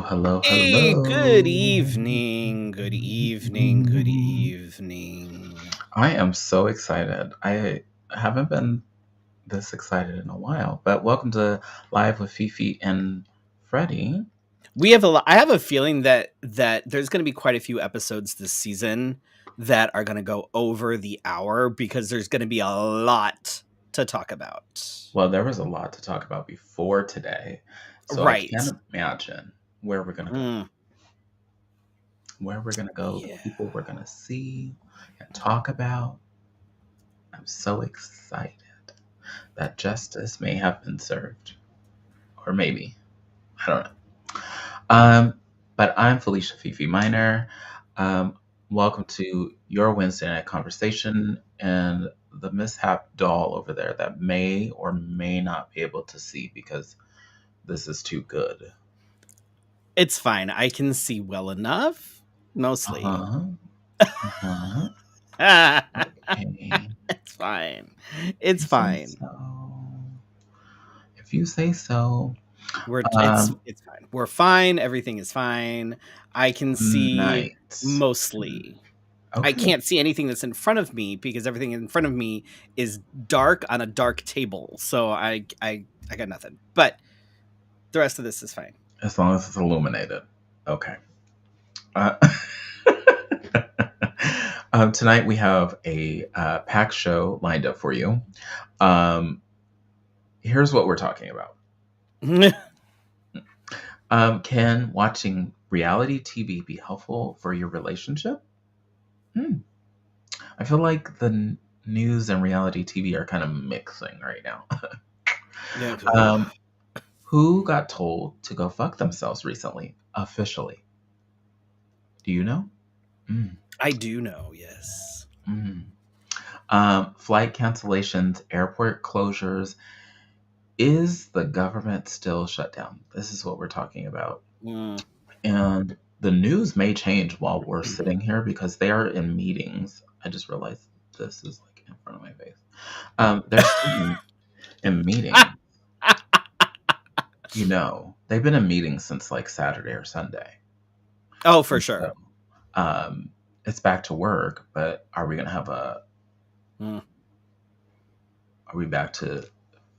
hello, Hey, good hello. evening, good evening, good evening. I am so excited. I haven't been this excited in a while, but welcome to Live with Fifi and Freddie. We have a lot. I have a feeling that there's going to be quite a few episodes this season that are going to go over the hour because there's going to be a lot to talk about. Well, there was a lot to talk about before today, so I Right. can't imagine where we're going to go. Mm, Where we're going to go, the yeah. people we're going to see and talk about. I'm so excited that justice may have been served. Or maybe. I don't know. But I'm Felicia Fifi Minor. Um, Welcome to your Wednesday night conversation and the mishap doll over there that may or may not be able to see because this is too good. It's fine. I can see well enough, mostly. Uh-huh. Uh-huh. it's Okay. fine. If It's you say fine. so. If you say so. We're Um, it's fine. We're fine. Everything is fine. I can see night. mostly. I Okay. can't see anything that's in front of me because everything in front of me is dark on a dark table. So I got nothing. But the rest of this is fine. As long as it's illuminated. Okay. Uh, tonight we have a packed show lined up for you. Um, Here's what we're talking about. Can watching reality TV be helpful for your relationship? Hmm. I feel like the news and reality TV are kind of mixing right now. Yeah. um, who got told to go fuck themselves recently, officially? Do you know? Mm, I do know, yes. mm. Flight cancellations, airport closures. Is the government still shut down? This is what we're talking about. Mm. And the news may change while we're sitting here because they are in meetings. I just realized this is like in front of my face. They're sitting in meetings. They've been in meetings since like Saturday or Sunday. Oh, for And so sure. it's back to work, but are we going to have Mm. are we back to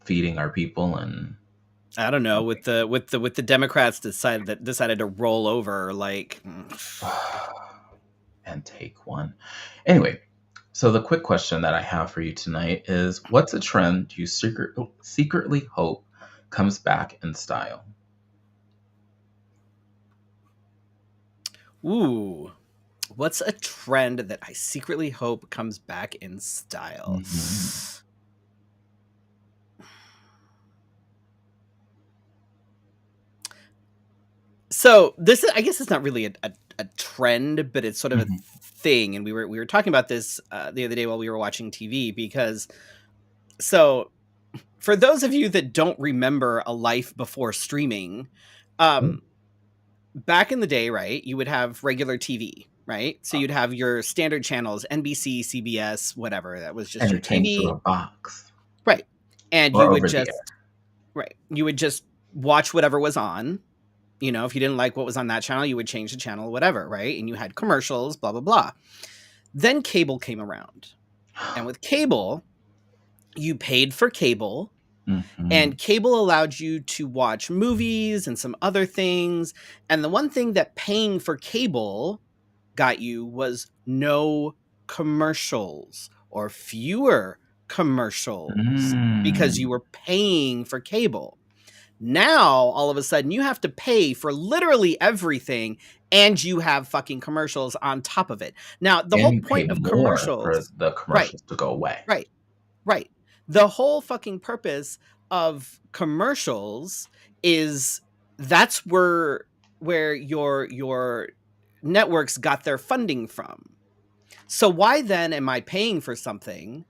feeding our people and I don't know. something? With the Democrats decided to roll over, like And take one. Anyway, so the quick question that I have for you tonight is what's a trend you secretly hope comes back in style? ooh. What's a trend that I secretly hope comes back in style? Mhm. So this is, I guess, it's not really a trend, but it's sort of a Mhm. thing. And we were talking about this the other day while we were watching TV because so for those of you that don't remember a life before streaming, Oh, um, back in the day, right, you would have regular TV, right? So you'd have your standard channels, NBC, CBS, whatever. That was just and your it came through a TV, box right? And or you would over the air. just right, you would just watch whatever was on. If you didn't like what was on that channel, you would change the channel, whatever, right? And you had commercials, blah blah blah. Then cable came around, and with cable, you paid for cable. Mhm. And cable allowed you to watch movies and some other things. And the one thing that paying for cable got you was no commercials or fewer commercials because you Mm. were paying for cable. Now, all of a sudden, you have to pay for literally everything and you have fucking commercials on top of it. Now, the And whole you pay point of more for commercials, the right, commercials to go away. right, right. The whole fucking purpose of commercials is that's where your networks got their funding from. So why then am I paying for something,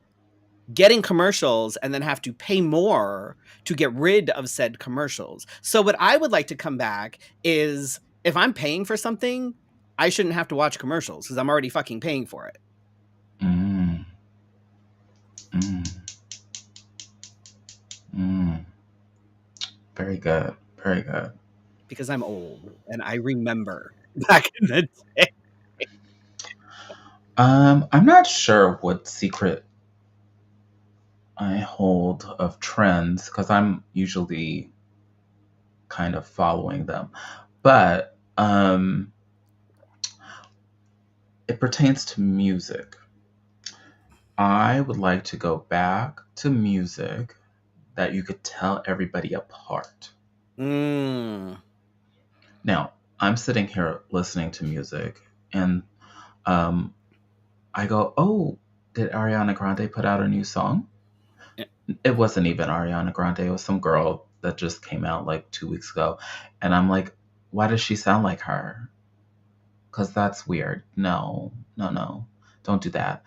getting commercials, and then have to pay more to get rid of said commercials? So what I would like to come back is if I'm paying for something, I shouldn't have to watch commercials because I'm already fucking paying for it. Mm. Mm. Mm. Very good. Very good. because I'm old and I remember back in the day. I'm not sure what secret I hold of trends because I'm usually kind of following them. But it pertains to music. I would like to go back to music that you could tell everybody apart. Mm, Now, I'm sitting here listening to music and um, I go, oh, did Ariana Grande put out a new song? eh, It wasn't even Ariana Grande. It was some girl that just came out like 2 weeks ago. And I'm like, why does she sound like her? Because that's weird. No, no, no. Don't do that.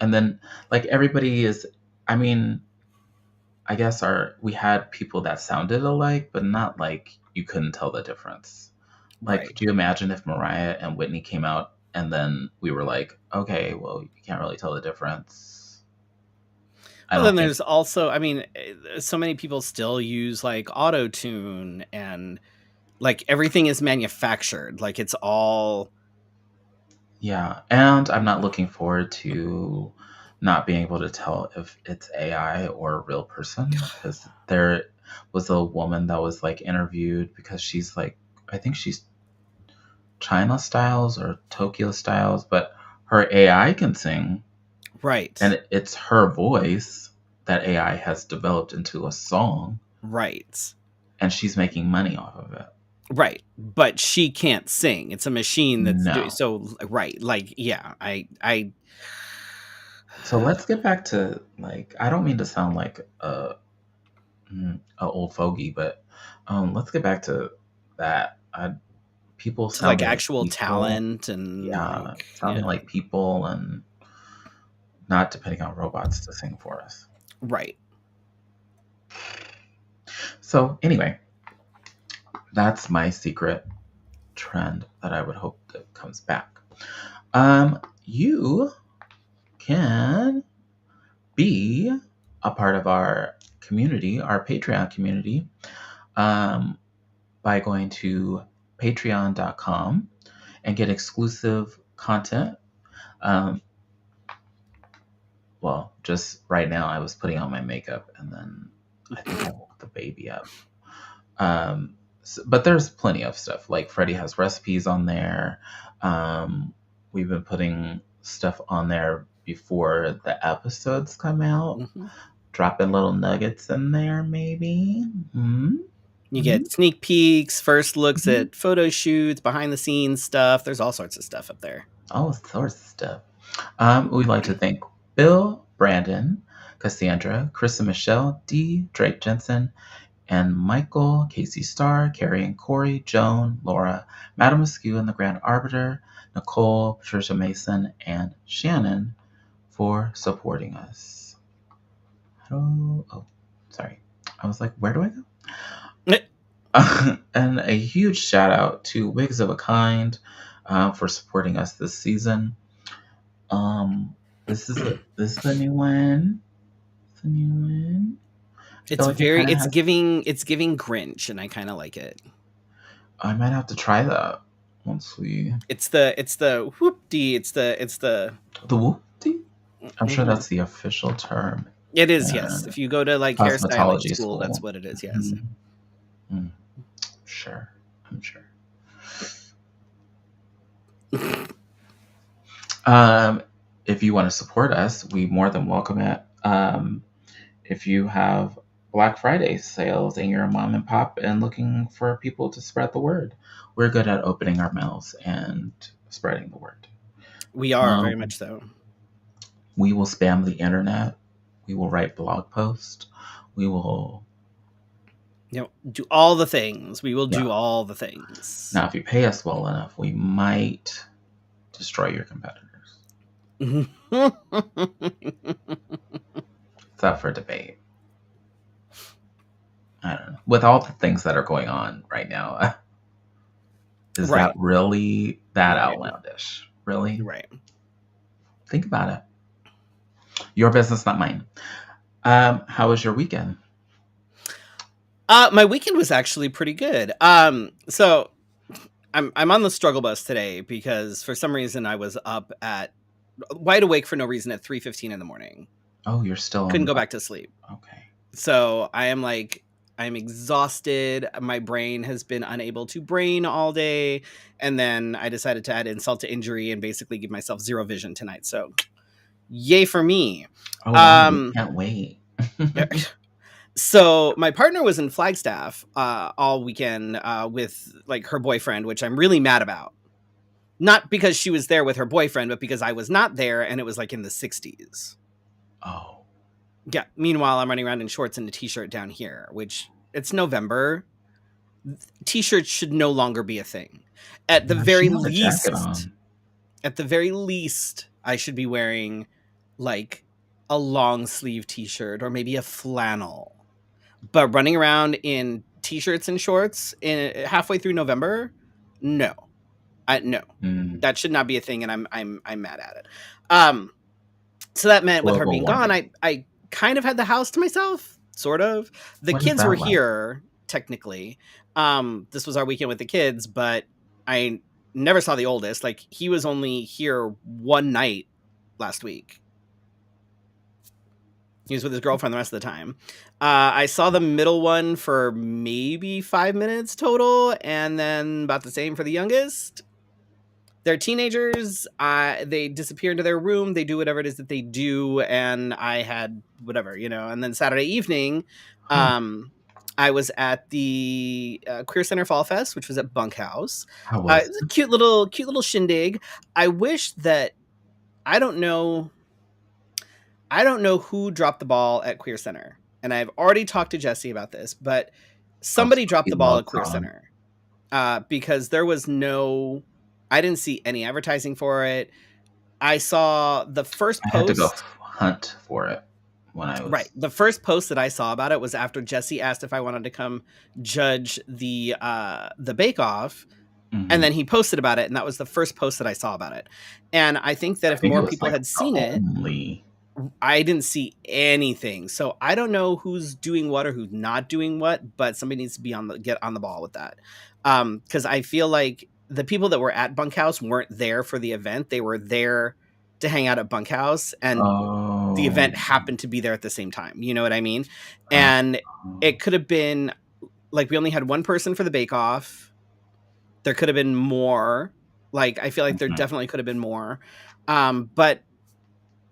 And then, like, everybody is, I mean, I guess we had people that sounded alike, but not like you couldn't tell the difference. Like, right. could you imagine if Mariah and Whitney came out and then we were like, okay, well, you can't really tell the difference. I Well, don't then think. there's also, I mean, so many people still use like auto tune and like everything is manufactured. Like it's all Yeah, and I'm not looking forward to not being able to tell if it's AI or a real person because there was a woman that was like interviewed because she's like, I think she's China Styles or Tokyo Styles, but her AI can sing right. and it's her voice that AI has developed into a song Right. and she's making money off of it. Right. But she can't sing. It's a machine that's doing No. so right. Like, yeah, I So let's get back to like I don't mean to sound like a old fogey, but let's get back to that. People to like sounding like actual people, talent and yeah, like sounding yeah. like people, and not depending on robots to sing for us. Right. So anyway, that's my secret trend that I would hope that comes back. You can be a part of our community, our Patreon community, um, by going to patreon.com and get exclusive content. Um, well, just right now, I was putting on my makeup and then I think I woke the baby up. But there's plenty of stuff. Like Freddie has recipes on there. Um, we've been putting stuff on there before the episodes come out, Mhm. dropping little nuggets in there, maybe. You Hmm. get sneak peeks, first looks Hmm. at photo shoots, behind the scenes stuff. There's all sorts of stuff up there. All sorts of stuff. We'd like to thank Bill, Brandon, Cassandra, Chris and Michelle, Dee, Drake Jensen, and Michael, Casey Starr, Carrie and Corey, Joan, Laura, Madam Askew and the Grand Arbiter, Nicole, Patricia Mason, and Shannon for supporting us. Oh, sorry. I was like, where do I go? And a huge shout out to Wigs of a Kind for supporting us this season. Um, this is a new one. It's a new one. I feel It's like it very kind of has. it's giving Grinch and I kind of like it. I might have to try that once we It's the whoop-dee, it's the the whoopty. I'm sure mhm. that's the official term It is, yes. in If you go to like hairstyling cosmetology school, that's school. what it is, yes. Hmm. Mm, sure, I'm sure. Um, if you want to support us, we more than welcome it. If you have Black Friday sales and you're a mom and pop and looking for people to spread the word, we're good at opening our mouths and spreading the word. We are very Um, much so. we will spam the internet. We will write blog posts. We will, Do all the things. We will yeah. do all the things. Now, if you pay us well enough, we might destroy your competitors. It's up for debate. I don't know. With all the things that are going on right now, is that Right. really that Right. outlandish? Really? Right. Think about it. Your business, not mine. How was your weekend? My weekend was actually pretty good. So I'm on the struggle bus today because for some reason I was up at wide awake for no reason at 3:15 in the morning. Oh, you're still on Couldn't the go bus. back to sleep. Okay. So I am like I'm exhausted. My brain has been unable to brain all day, and then I decided to add insult to injury and basically give myself zero vision tonight. So yay for me. Oh wow, we Um, can't wait. so my partner was in Flagstaff all weekend with like her boyfriend, which I'm really mad about. Not because she was there with her boyfriend, but because I was not there and it was like in the 60s. Oh, Yeah. Meanwhile, I'm running around in shorts and a t-shirt down here, which it's November. T-shirts should no longer be a thing. At the yeah, she very has a jacket least, on. at the very least, I should be wearing like a long sleeve t-shirt or maybe a flannel. But running around in t-shirts and shorts in halfway through November, no. No. Mm, That should not be a thing and I'm mad at it. Um so that meant with her global being gone, warming. I kind of had the house to myself, sort of. The What is kids were that like? here technically. This was our weekend with the kids, but I never saw the oldest. Like he was only here one night last week. He was with his girlfriend the rest of the time. I saw the middle one for maybe 5 minutes total, and then about the same for the youngest. They're teenagers. They disappear into their room. They do whatever it is that they do, and I had whatever, you know. And then Saturday evening, Huh? um, I was at the Queer Center Fall Fest, which was at Bunkhouse. How was It was a it? cute little shindig. I wish that I don't know. I don't know who dropped the ball at Queer Center, and I've already talked to Jesse about this, but Oh, somebody so dropped he the ball at loves Queer on. Center because there was no. I didn't see any advertising for it. I saw the first I had to go post. hunt for it when I Right. was. The first post that I saw about it was after Jesse asked if I wanted to come judge the Bake Off, and Mhm. then he posted about it, and that was the first post that I saw about it. And I think that I if think it more was people like had the seen it, only. I didn't see anything. So I don't know who's doing what or who's not doing what, but somebody needs to be on the get on the ball with that. Because I feel like the people that were at Bunkhouse weren't there for the event. They were there to hang out at Bunkhouse, and the Oh, event happened to be there at the same time. You know what I mean? uh, And it could have been like we only had one person for the Bake Off. There could have been more. Like I feel like there mhm, definitely could have been more. But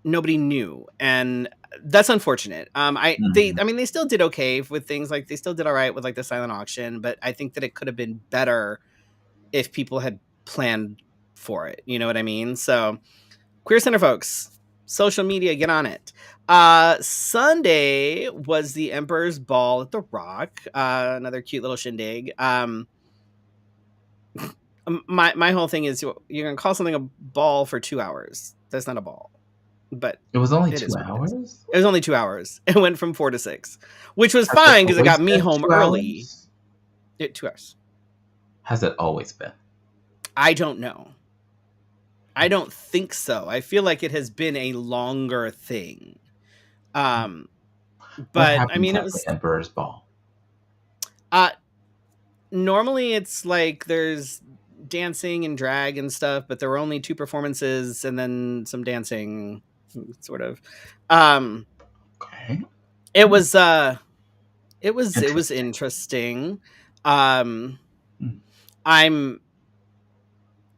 nobody knew, and that's unfortunate. mhm. I mean they still did okay with things, like they still did all right with like the silent auction, but I think that it could have been better if people had planned for it. You know what I mean? So Queer Center folks, social media, get on it. Sunday was the Emperor's Ball at the Rock, another cute little shindig. My whole thing is you're gonna call something a ball for 2 hours. That's not a ball, but It was only it is 2 what it is. hours? It was only 2 hours. It went from 4 to 6, which was Has it fine because it always got me been home 2 early. hours? 2 hours. Has it always been? I don't know. I don't think so. I feel like it has been a longer thing. Um, What but I happens mean, it at the was Emperor's Ball? uh normally it's like there's dancing and drag and stuff, but there were only two performances and then some dancing, sort of. Um, Okay. it Hmm, was it was interesting. interesting. Um, Hmm. I'm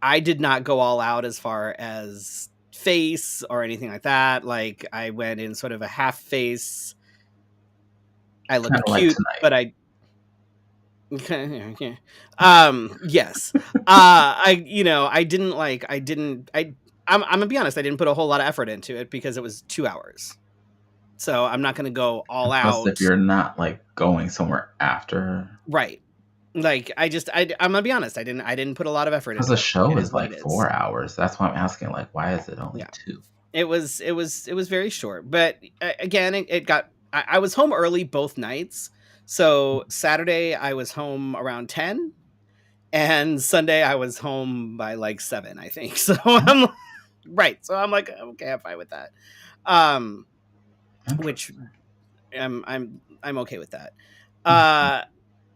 I did not go all out as far as face or anything like that. Like I went in sort of a half face. I Kinda looked like cute, tonight. but I yes. I you know, I didn't like I didn't I'm gonna be honest, I didn't put a whole lot of effort into it because it was 2 hours. So I'm not gonna go all And plus, if out. you're not, like, going somewhere after, Right. Like I'm gonna be honest, I didn't put a lot of effort because into the it. show It is is, what like, it is. 4 hours. That's why I'm asking, like, why is it only Yeah. 2? It was very short, but again, it got. I was home early both nights. So Saturday I was home around 10, and Sunday I was home by like 7, I think. So Oh, right. So I'm like, okay, I'm fine with that. Um, which interesting. I'm okay with that. Uh,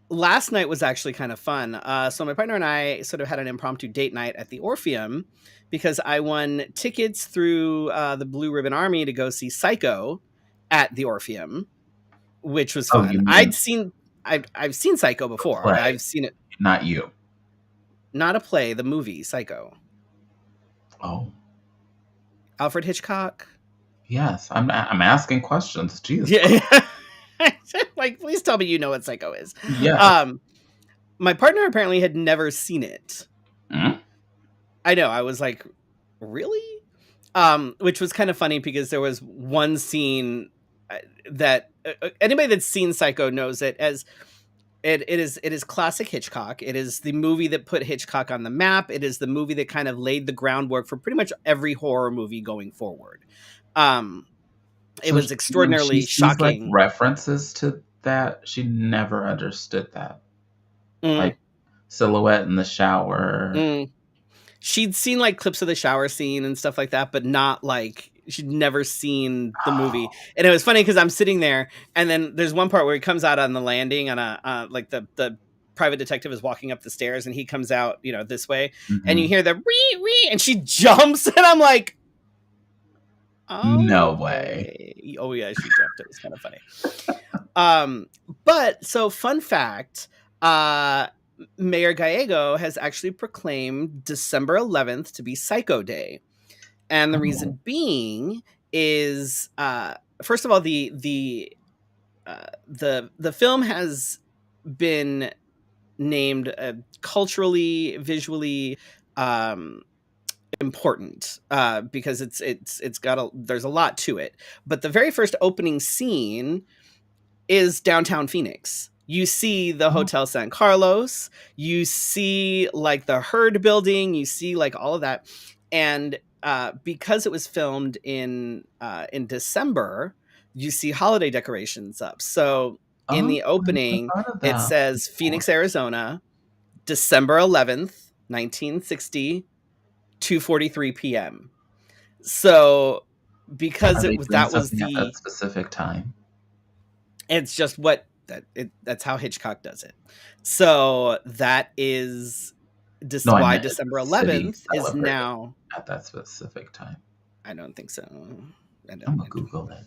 last night was actually kind of fun. So my partner and I sort of had an impromptu date night at the Orpheum because I won tickets through the Blue Ribbon Army to go see Psycho at the Orpheum, which was Oh, you fun. mean I've seen Psycho the before. play, I've seen it, not you. not a play, the movie Psycho. Oh, Alfred Hitchcock. yes. I'm asking questions. Jesus Christ. Yeah. Like, please tell me you know what Psycho is. Yes. Um, my partner apparently had never seen it. Hmm? I know. I was like, really? Which was kind of funny because there was one scene that anybody that's seen Psycho knows it as it is classic Hitchcock. It is the movie that put Hitchcock on the map. It is the movie that kind of laid the groundwork for pretty much every horror movie going forward. Um, it So was when she extraordinarily sees like shocking. references to that, she never understood that. Mm, Like silhouette in the shower. mm. She'd seen like clips of the shower scene and stuff like that, but not like she'd never seen the movie. And it was funny because I'm sitting there, and then there's one part where he comes out on the landing on a like the private detective is walking up the stairs, and he comes out, this way, and you Hmm. hear the wee wee, and she jumps, and I'm like, No way. okay, oh yeah, she jumped. It was kind of funny. Um, but so fun fact, uh, Mayor Gallego has actually proclaimed December 11th to be Psycho Day. And the Oh, reason being is, first of all, the film has been named culturally, visually um, important because it's got there's a lot to it. But the very first opening scene is downtown Phoenix. You see the oh, Hotel San Carlos, you see like the Herd building, you see like all of that. And because it was filmed in December, you see holiday decorations up. So in oh, the I never opening, thought of it that says before. Phoenix, Arizona, December 11th, 1960, 2:43 p.m. So Are because they doing that was something at that the specific time? it's just that's how Hitchcock does it. So that is No, I why meant is December the city 11th is celebrating now. at that specific time. I don't think so. I I'm don't. gonna Google it.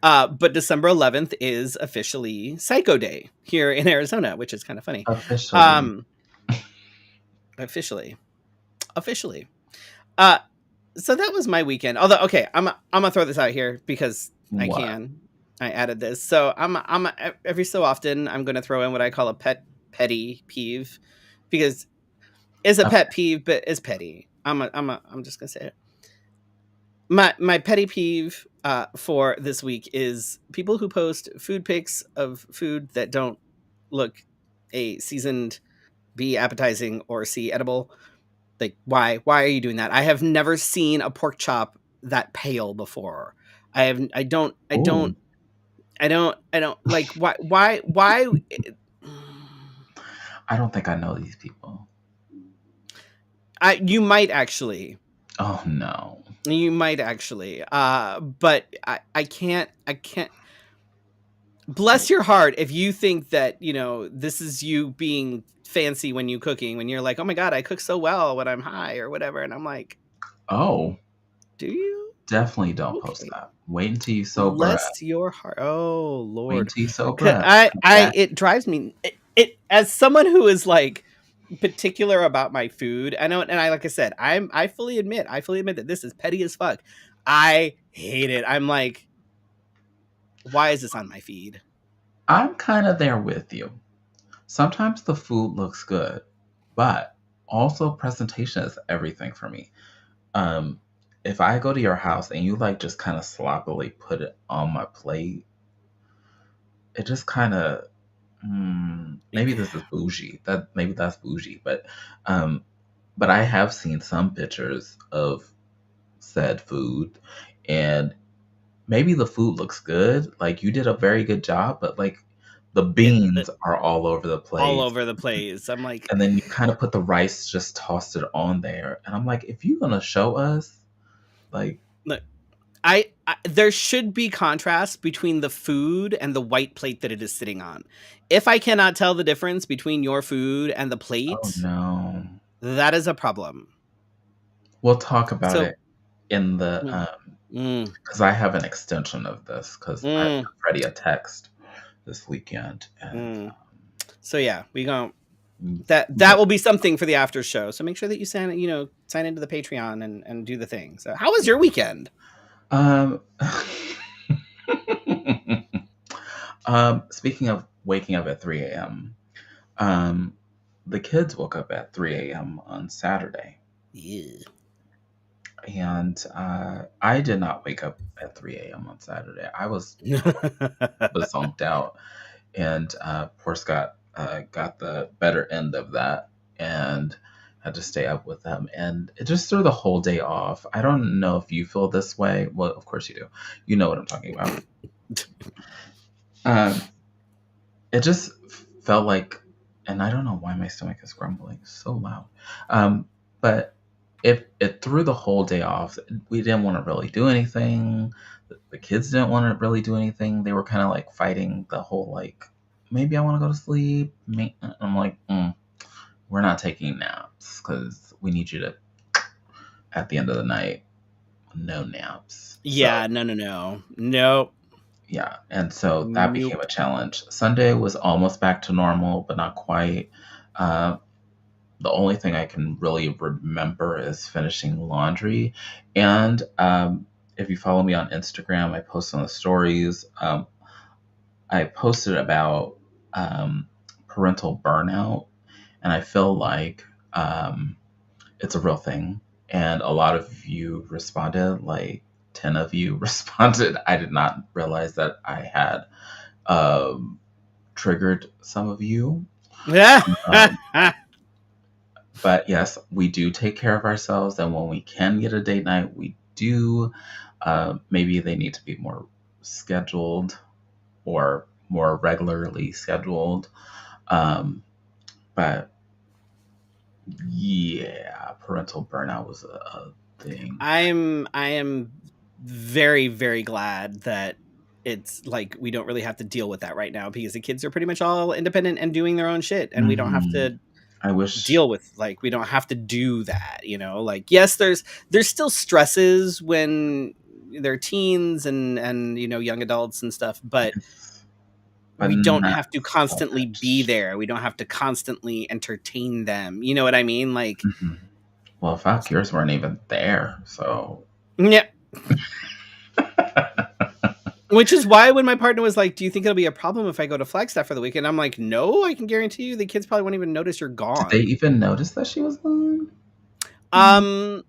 But December 11th is officially Psycho Day here in Arizona, which is kind of funny. Officially. Um, officially, officially. Uh, so that was my weekend. Although, okay, I'm gonna throw this out here because I What? can. I added this, so every so often I'm gonna throw in what I call a petty peeve, because it's a Okay. pet peeve, but it's petty. I'm just gonna say it. My petty peeve for this week is people who post food pics of food that don't look A, seasoned, B, appetizing, or C, edible. Like, why are you doing that? I have never seen a pork chop that pale before. Oh, I don't like, why I don't think I know these people. I you might actually. Oh no. You might actually. But I can't bless your heart if you think that, this is you being fancy when you cooking, when you're like, "Oh my god, I cook so well when I'm high," or whatever, and I'm like, Oh, "Do you?" definitely don't post Okay. that. Wait until you sober up. Bless your heart. Oh Wait Lord. until you sober 'Cause up. I That it drives me it as someone who is like particular about my food. I know, and like I said, I fully admit that this is petty as fuck. I hate it. I'm like, why is this on my feed? I'm kind of there with you. Sometimes the food looks good, but also presentation is everything for me. Um, if I go to your house and you like just kind of sloppily put it on my plate, it just kind of maybe this is bougie. That maybe that's bougie, um, but I have seen some pictures of said food, and maybe the food looks good. Like you did a very good job, but like the beans are all over the All place. over the place. I'm like, And then you kind of put the rice, just tossed it on there. And I'm like, if you're gonna show us, like, look, I there should be contrast between the food and the white plate that it is sitting on. If I cannot tell the difference between your food and the Oh plate, no. that is a problem. We'll talk about So, it in the mm, mm, because I have an extension of this because I sent mm, Freddie a text this weekend and mm. So yeah, we going mm, that but will be something for the after show. So make sure that you sign into the Patreon and do the thing. So how was your weekend? um speaking of waking up at 3 a.m. um the kids woke up at 3 a.m. on Saturday. Yeah. And I did not wake up at 3 a.m. on Saturday. I was totally zonked out. And poor Scott got the better end of that and had to stay up with them. And it just threw the whole day off. I don't know if you feel this way. Well, of course you do. You know what I'm talking about. Um, it just felt like, and I don't know why my stomach is grumbling so loud. Um, but it threw the whole day off. We didn't want to really do anything. The kids didn't want to really do anything. They were kind of like fighting the whole like, maybe I want to go to sleep. I'm like, we're not taking naps because we need you to at the end of the night, no naps. So Yeah, no, no, no, nope, yeah, and so that became nope. a challenge. Sunday was almost back to normal, but not quite. Uh, the only thing I can really remember is finishing laundry. And if you follow me on Instagram, I post on the stories. I posted about parental burnout, and I feel like it's a real thing. And a lot of you responded, like 10 of you responded. I did not realize that I had um, triggered some of you. Um, but yes, we do take care of ourselves. And when we can get a date night, we do. Maybe they need to be more scheduled or more regularly scheduled. Um, but yeah, parental burnout was a thing. I am very, very glad that it's like we don't really have to deal with that right now because the kids are pretty much all independent and doing their own shit, and we don't have Hmm. to I wish. deal with like we don't have to do that, you know? Like yes, there's still stresses when they're teens and young adults and stuff, but Yes, but we don't not have to so constantly be much. there. We don't have to constantly entertain them. You know what I mean? Like Mhm. Well, fuck, yours weren't even there, so. yeah. Which is why when my partner was like, "Do you think it'll be a problem if I go to Flagstaff for the weekend?" I'm like, "No, I can guarantee you the kids probably won't even notice you're Did they gone." even notice that she was gone? Mm. Um,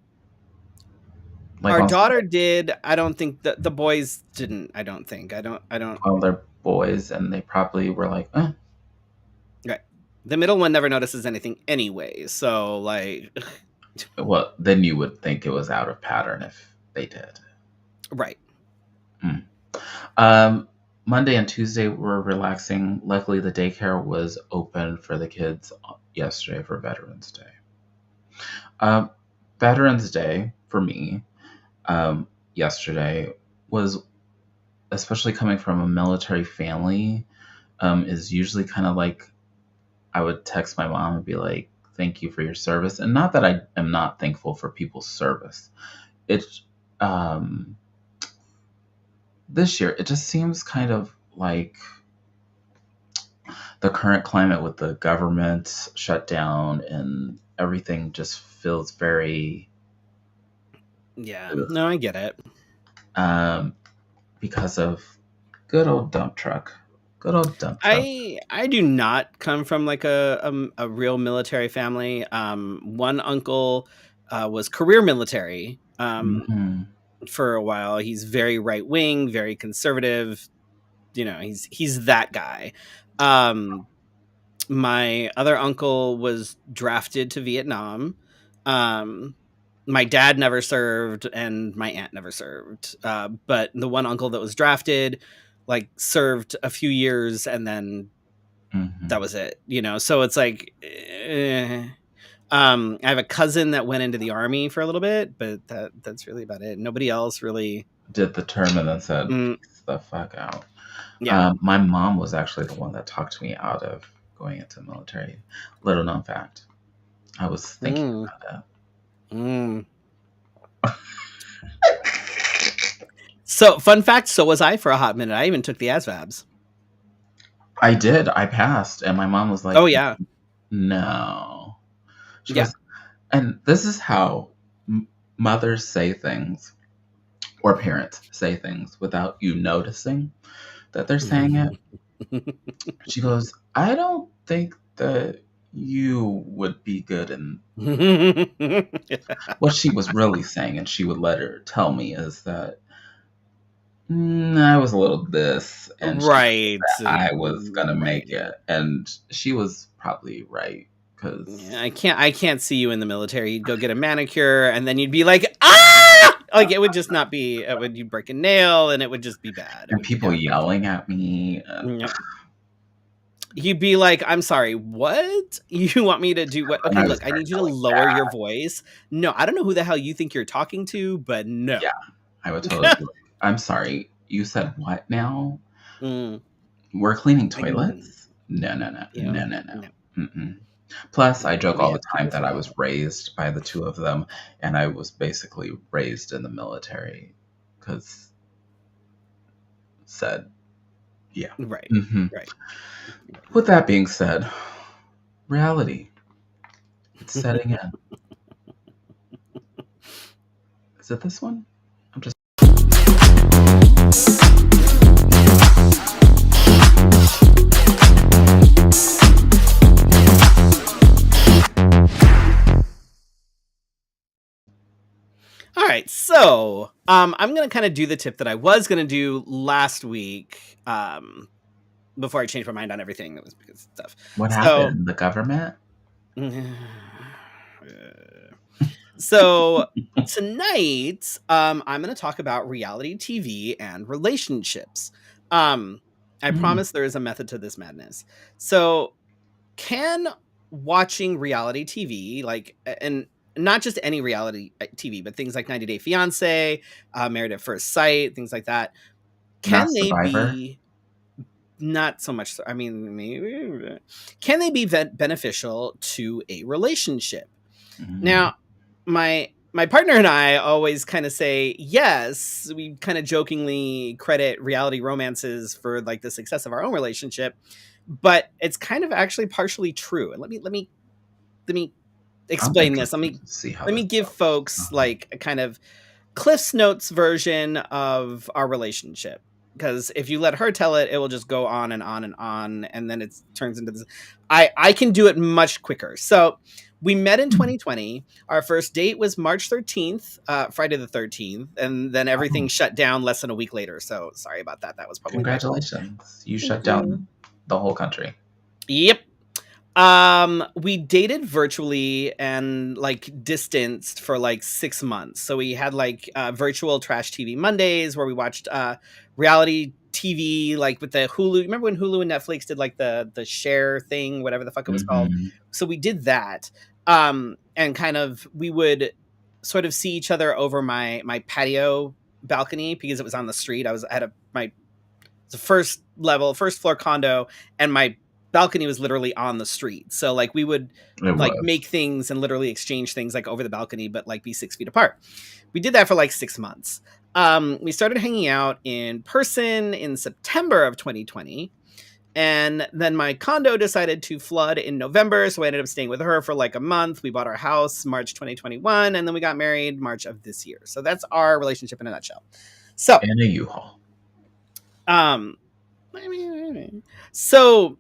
Like our on daughter Sunday? did. I don't think the boys didn't. I don't think. I don't. Well, they're boys, and they probably were like, Right. The middle one never notices anything anyway. So like, well, then you would think it was out of pattern if they did. right. Mm. Um, Monday and Tuesday were relaxing. Luckily, the daycare was open for the kids yesterday for Veterans Day. Um, Veterans Day for me yesterday was, especially coming from a military family, is usually kind of like I would text my mom and be like, "Thank you for your service," and not that I am not thankful for people's service. It's um, this year it just seems kind of like the current climate with the government shutdown and everything just feels very Yeah. ugh, No, I get it. um, because of good old dump truck, good old dump truck. I do not come from like a real military family. One uncle was career military Hmm. for a while. He's very right wing, very conservative. You know, he's that guy. Um, my other uncle was drafted to Vietnam. Um, my dad never served, and my aunt never served. But the one uncle that was drafted, like, served a few years, and then that Hmm. was it. You know, so it's like, I have a cousin that went into the army for a little bit, but that's really about it. Nobody else really. Did the term and then said, Mm, "Peace the fuck out." yeah. My mom was actually the one that talked me out of going into the military. Little known fact. I was thinking Mm, about mm. that. So, fun fact, so was I for a hot minute. I even took the ASVABs. I did. I passed, and my mom was Oh like, yeah. "No." She Yeah. goes, and this is how mothers say things or parents say things without you noticing that they're saying it. She goes, "I don't think that you would be good in." What she was really saying, and she would let her tell me, is that I was a little this, and she thought Right. that I was gonna make Right. it, and she was probably right Yeah, because I can't see you in the military. You'd go get a manicure and then you'd be like, ah! Like it would just not be it would you'd break a nail and it would just be bad. It and would be people downhill. yelling at me, and Yeah. You'd be like, "I'm sorry, what? You want me to do what? Okay, I was look, I starting need you to to like lower that. your voice. No, I don't know who the hell you think you're talking to, but no." Yeah, I would totally be like, "I'm sorry, you said what now? Mm, We're cleaning I can, toilets? No, no, no, you no, know, no, no." no, Mm-mm. Plus, I joke we all the have time people that for I that. was raised by the two of them, and I was basically raised in the military because said, yeah. Right, Hmm. right. With that being said, reality, it's setting in. Is it this one? I'm just. All right, so I'm gonna kind of do the tip that I was gonna do last week, before I changed my mind on everything. That was because of stuff. What So, happened? The government? so tonight, I'm gonna talk about reality TV and relationships. Um, I Mm, promise there is a method to this madness. So, can watching reality TV, like, and not just any reality TV, but things like 90 Day Fiance, Married at First Sight, things like that, not can they Survivor? be not so much? I mean, maybe, can they be beneficial to a relationship? Mm, Now, my partner and I always kind of say yes. We kind of jokingly credit reality romances for like the success of our own relationship, but it's kind of actually partially true. And let me I'm explain this. Let interested me to see how let this me give goes. folks like a kind of Cliff's Notes version of our relationship. Because if you let her tell it, it will just go on and on and on, and then it turns into this. I can do it much quicker. So we met in Hmm. 2020. Our first date was March 13th, Friday the 13th, and then everything Oh, shut down less than a week later. So sorry about that. That was probably my fault. congratulations. You Thank shut you. down the whole country. Yep. We dated virtually and like distanced for like 6 months. So we had like virtual trash TV Mondays where we watched reality TV like with the Hulu. Remember when Hulu and Netflix did like the share thing, whatever the fuck it was called? Hmm. So we did that. And kind of we would sort of see each other over my patio balcony because it was on the street. I had my it's a first level, first floor condo, and my balcony was literally on the street. So like we would It like make was. things and literally exchange things like over the balcony, but like be 6 feet apart. We did that for like 6 months. We started hanging out in person in September of 2020. And then my condo decided to flood in November. So I ended up staying with her for like a month. We bought our house March 2021. And then we got married March of this year. So that's our relationship in a nutshell. So, In a U-Haul. um, so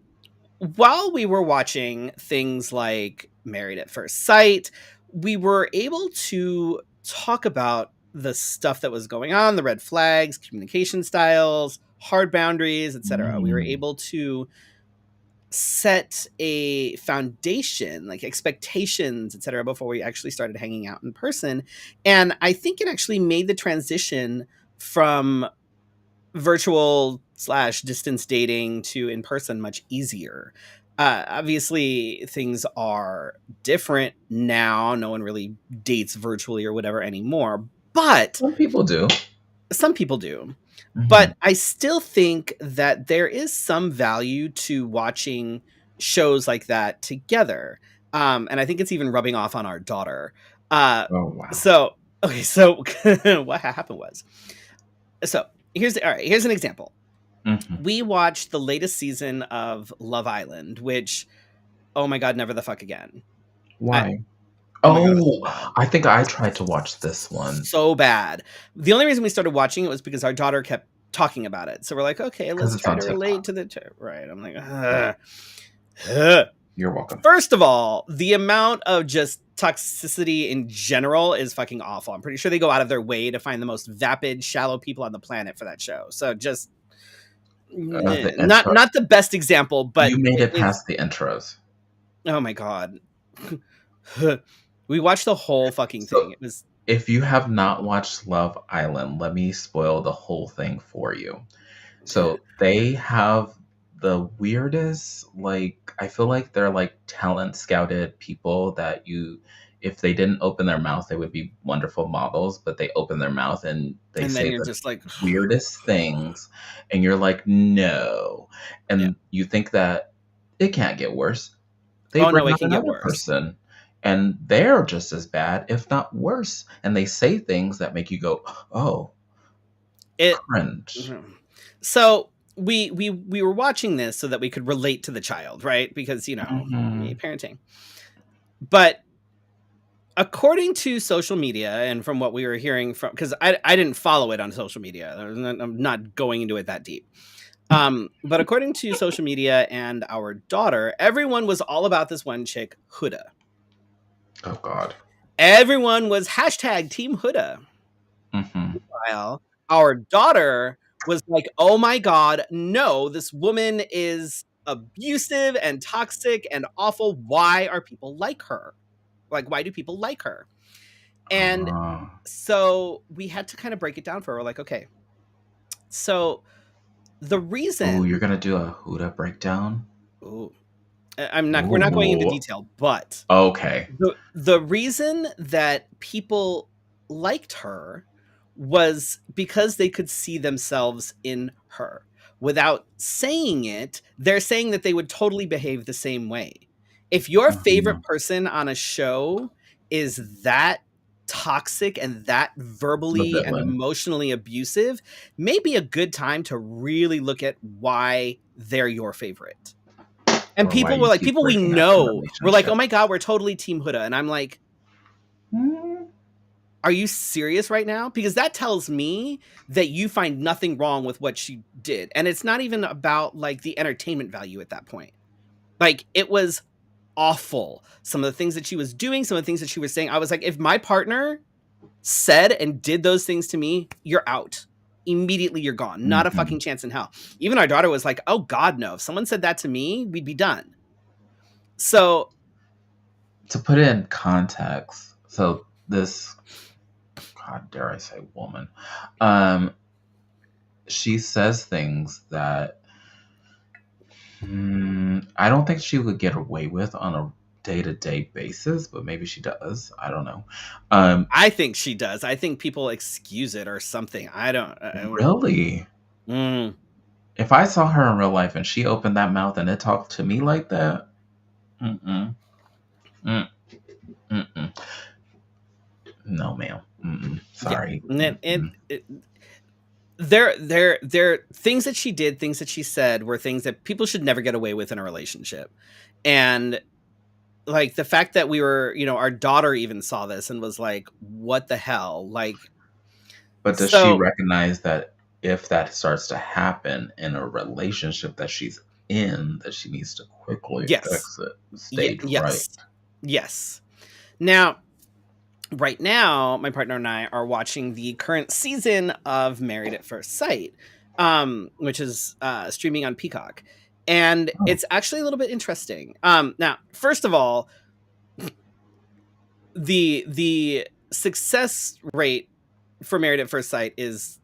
while we were watching things like Married at First Sight, we were able to talk about the stuff that was going on, the red flags, communication styles, hard boundaries, etc. We were Mm. able to set a foundation, like expectations, etc., before we actually started hanging out in person. And I think it actually made the transition from virtual slash distance dating to in person much easier. Obviously, things are different now. No one really dates virtually or whatever anymore, but Some people do. some people do. Hmm. But I still think that there is some value to watching shows like that together. And I think it's even rubbing off on our daughter. Uh, Oh wow. so, okay, so what happened was, so here's an example. Hmm. We watched the latest season of Love Island, which, oh my God, never the fuck again. I, Why? oh my God, it was Oh, so bad. I think I tried to watch this one So bad. The only reason we started watching it was because our daughter kept talking about it. So we're like, okay, because let's it's try on to relate TikTok. to the right. I'm like, Yeah, ugh. you're welcome. First of all, the amount of just toxicity in general is fucking awful. I'm pretty sure they go out of their way to find the most vapid, shallow people on the planet for that show. So just The not intro. not the best example, but You made it if past the intros. oh my God. We watched the whole fucking thing. So It was if you have not watched Love Island, let me spoil the whole thing for you. So they have the weirdest, like, I feel like they're like talent scouted people that you, if they didn't open their mouth, they would be wonderful models, but they open their mouth and they and then say you're the just like, weirdest things. And you're like, no. yeah. And you think that it can't get worse. They Oh bring no, it on can get another worse. person and they're just as bad, if not worse. And they say things that make you go, oh, It cringe. mhm. So we were watching this so that we could relate to the child, right? Because Hmm. parenting. But according to social media and from what we were hearing from, because I didn't follow it on social media. I'm not going into it that deep. But according to social media and our daughter, everyone was all about this one chick, Huda. Oh, God. Everyone was hashtag Team Huda. Hmm. While our daughter was like, "Oh my God, no, this woman is abusive and toxic and awful. Why are people like her? Like, why do people like her?" And Uh, so we had to kind of break it down for her. We're like, okay, so the ooh, you're reason, gonna do a Huda breakdown? ooh, we're not going into Ooh. detail, but Okay. the reason that people liked her was because they could see themselves in her. Without saying it, they're saying that they would totally behave the same way. If your favorite Mhm. person on a show is that toxic and that The verbally and villain. emotionally abusive, may be a good time to really look at why they're your favorite. And Or why you keep people we breaking up the know were like, "Oh relationship. my God, we're totally Team Huda." And I'm like, Mm. "Are you serious right now?" Because that tells me that you find nothing wrong with what she did. And it's not even about like the entertainment value at that point. Like it was awful. Some of the things that she was doing, some of the things that she was saying. I was like, if my partner said and did those things to me, you're out. Immediately you're gone. Not a Mhm. fucking chance in hell. Even our daughter was like, "Oh God, no. If someone said that to me, we'd be done." So, To put it in context, so this, God dare I say woman, um, she says things that I don't think she would get away with on a day-to-day basis, but maybe she does. I don't know. Um, I think she does. I think people excuse it or something. I don't really? mm, If I saw her in real life and she opened that mouth and it talked to me like that, mm-mm, mm, mm-mm. No, ma'am. Mm-mm. yeah. Sorry. And Mm-mm. there things that she did, things that she said were things that people should never get away with in a relationship. And like the fact that we were, our daughter even saw this and was like, "What the hell?" Like But does she so recognize that if that starts to happen in a relationship that she's in, that she needs to quickly yes. exit Yeah, stage right? yes. Yes. Now, right now, my partner and I are watching the current season of Married at First Sight, which is streaming on Peacock, and Oh, it's actually a little bit interesting. Now, first of all, the success rate for Married at First Sight is,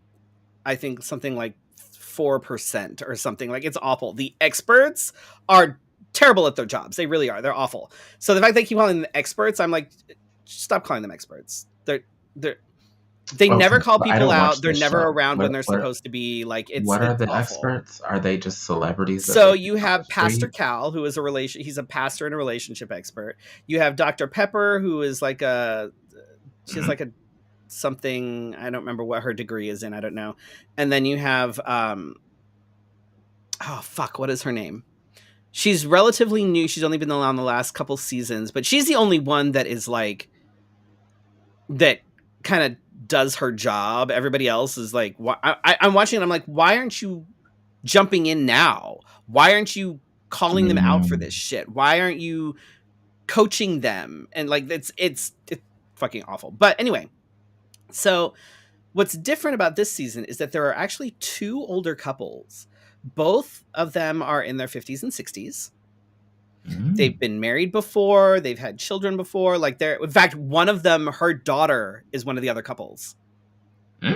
I think, something like 4% or something. Like it's awful. The experts are terrible at their jobs. They really are. They're awful. So the fact they keep calling them experts, I'm like, stop calling them experts. They Okay, never call so I people don't watch out. They're this never show. around when What they're what supposed to be. Like what are it's the awful. experts? Are they just celebrities that So they meet you on the have Pastor street? Cal, who is he's a pastor and a relationship expert. You have Dr. Pepper, who is like she's Mhm. like a something, I don't remember what her degree is in, I don't know. And then you have oh fuck, what is her name? She's relatively new. She's only been on the last couple seasons, but she's the only one that is like that kind of does her job. Everybody else is like, I'm watching and I'm like, why aren't you jumping in now? Why aren't you calling them out for Mm, this shit? Why aren't you coaching them? And like it's fucking awful. But anyway, so what's different about this season is that there are actually two older couples. Both of them are in their 50s and 60s. mm, They've been married before, they've had children before. Like they're in fact, one of them, her daughter is one of the other couples. mm,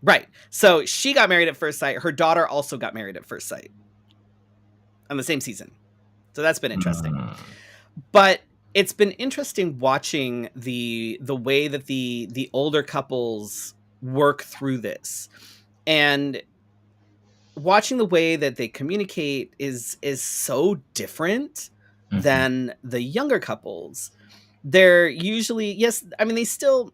Right. So she got married at first sight. Her daughter also got married at first sight on the same season. So that's been interesting. mm, But it's been interesting watching the way that the older couples work through this. And watching the way that they communicate is so different mhm. than the younger couples. They're usually, yes, I mean they still,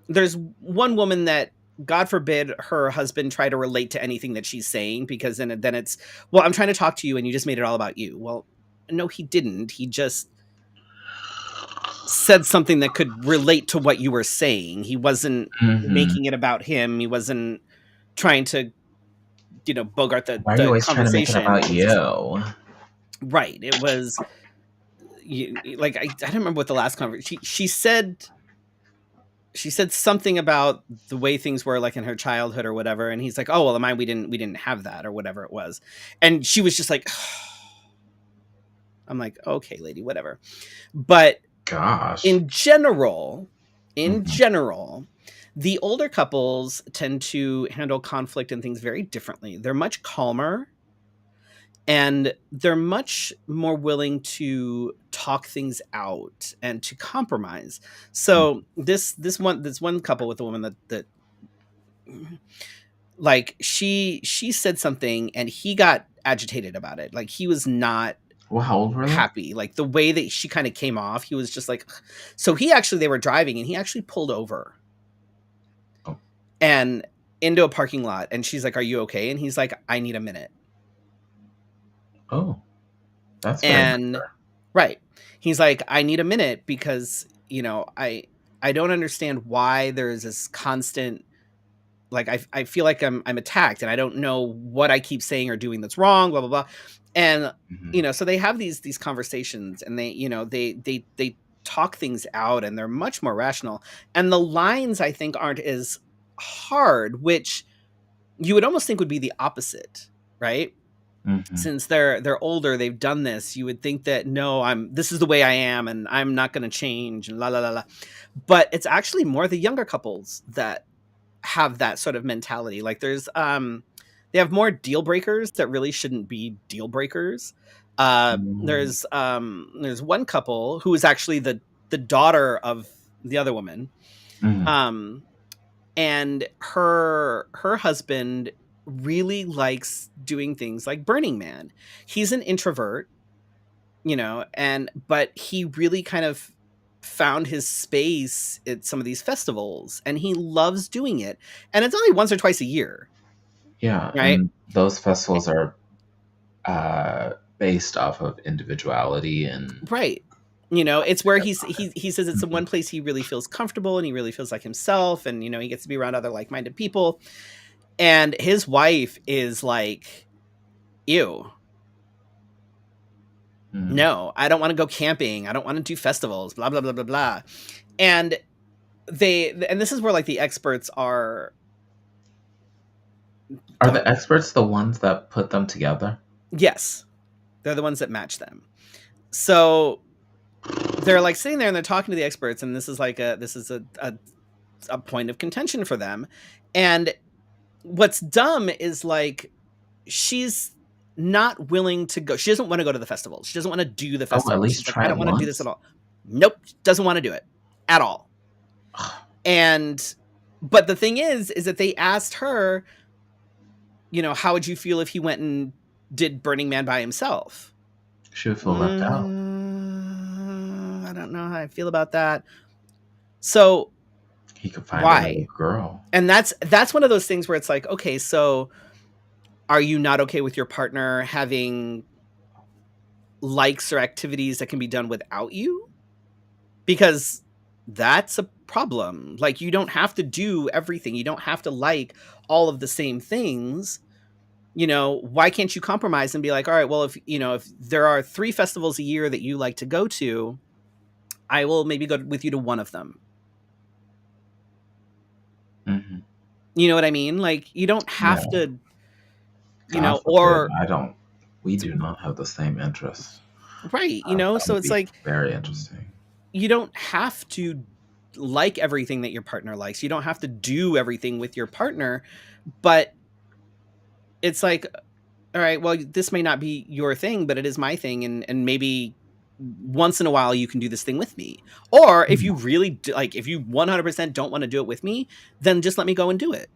there's one woman that, God forbid her husband try to relate to anything that she's saying, because then it's, well, I'm trying to talk to you and you just made it all about you. Well, no, he didn't. He just said something that could relate to what you were saying. He wasn't Mhm. making it about him. He wasn't trying to, bogart Why are you the always trying to make it conversation. about It was just you? right. It was like I don't remember what the last conversation. She said something about the way things were like in her childhood or whatever, and he's like, "Oh well, in mine we didn't have that or whatever it was," and she was just like, "I'm like, okay, lady, whatever." But Gosh. in general, in Mhm. general, the older couples tend to handle conflict and things very differently. They're much calmer and they're much more willing to talk things out and to compromise. Mm. So this one couple with the woman that like she said something and he got agitated about it. Like he was not Well, how old were they? happy. Like the way that she kind of came off, he was just like, ugh. So they were driving and he actually pulled over Oh, and into a parking lot, and she's like, "Are you okay?" And he's like, "I need a minute." oh, that's very And mature. right. He's like, "I need a minute because, I don't understand why there's this constant, like I feel like I'm attacked and I don't know what I keep saying or doing that's wrong, blah blah blah." And Mhm. so they have these conversations and they talk things out and they're much more rational. And the lines I think aren't as hard, which you would almost think would be the opposite, right? Mhm. Since they're older, they've done this, you would think that, no, this is the way I am and I'm not going to change and la la la la. But it's actually more the younger couples that have that sort of mentality. Like they have more deal breakers that really shouldn't be deal breakers. Mm, There's one couple who is actually the daughter of the other woman. mhm, Um and her husband really likes doing things like Burning Man. He's an introvert, and but he really kind of found his space at some of these festivals and he loves doing it. And it's only once or twice a year, yeah, right? and those festivals are, based off of individuality and Right. coming It's where together on he says it's it. the one Mhm. place he really feels comfortable and he really feels like himself, and he gets to be around other like-minded people. And his wife is like, "Ew, Mm. no, I don't want to go camping. I don't want to do festivals, blah, blah, blah, blah, blah." And and this is where like the experts are Are the don't, experts the ones that put them together? yes, they're the ones that match them. So they're like sitting there and they're talking to the experts, and this is a point of contention for them. And what's dumb is like she's not willing to go. She doesn't want to go to the festival. She doesn't want to do the Oh, at festival. least She's like, try I it don't want to do this at once. all. Nope, doesn't want to do it at all. And but the thing is that they asked her, how would you feel if he went and did Burning Man by himself? She would feel left out. I don't know how I feel about that. So He could find another why? girl. And that's one of those things where it's like, okay, so are you not okay with your partner having likes or activities that can be done without you? Because that's a problem. Like, you don't have to do everything. You don't have to like all of the same things. Why can't you compromise and be like, all right, well, if there are 3 festivals a year that you like to go to, I will maybe go with you to one of them. Hmm. You know what I mean? Like, you don't Yeah. have to, God forbid. or I don't. We do not have the same interests. right, That so would it's be like, very interesting. you don't have to like everything that your partner likes. You don't have to do everything with your partner, but it's like, all right, well, this may not be your thing, but it is my thing, and maybe once in a while you can do this thing with me. Or if you really like, if you 100% don't want to do it with me, then just let me go and do it.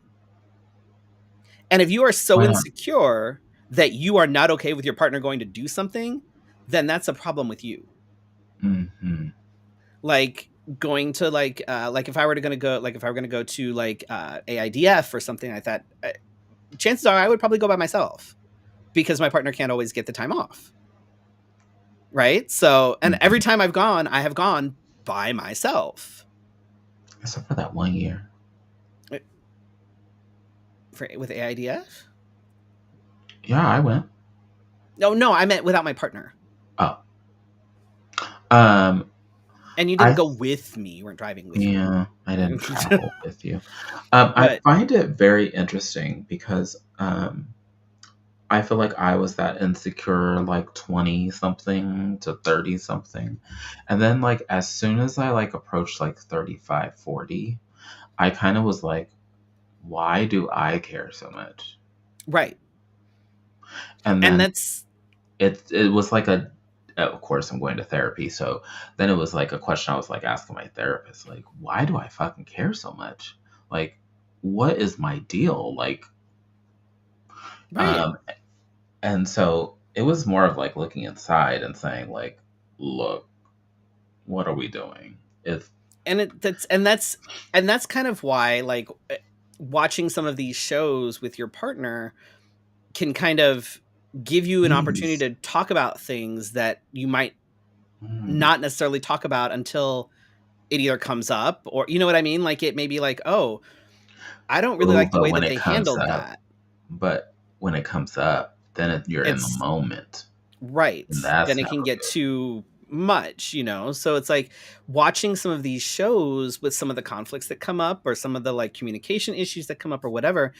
And if you are so Why not? insecure that you are not okay with your partner going to do something, then that's a problem with you. Hmm. Like, going to like if I were going to go, like if I were going to go to like AIDF or something like that, chances are I would probably go by myself because my partner can't always get the time off. Right? So, and every Hmm. time I've gone, I have gone by myself. Except for that 1 year. With AIDF? Yeah, I went. No, I meant without my partner. Oh. Um. And you didn't I go with me. You weren't driving with me. Yeah, I didn't travel with you. I But find it very interesting because I feel like I was that insecure, like 20 something to 30 something. And then, like, as soon as I like approached like 35, 40, I kind of was like, why do I care so much? right. And And then that's it was like of course I'm going to therapy, so then it was like a question I was like asking my therapist, like, why do I fucking care so much? Like, what is my deal? Like, right. um, and so it was more of like looking inside and saying like, look, what are we doing? If And that's kind of why, like, watching some of these shows with your partner can kind of give you an opportunity please, to talk about things that you might mm, not necessarily talk about until it either comes up, or you know what I mean? Like, it may be like, "Oh, I don't really oh, like the but way when that it they comes handled up, that." then you're in the It's moment, right. and that's Then it can never get good. too much, So it's like watching some of these shows with some of the conflicts that come up, or some of the like communication issues that come up, or whatever.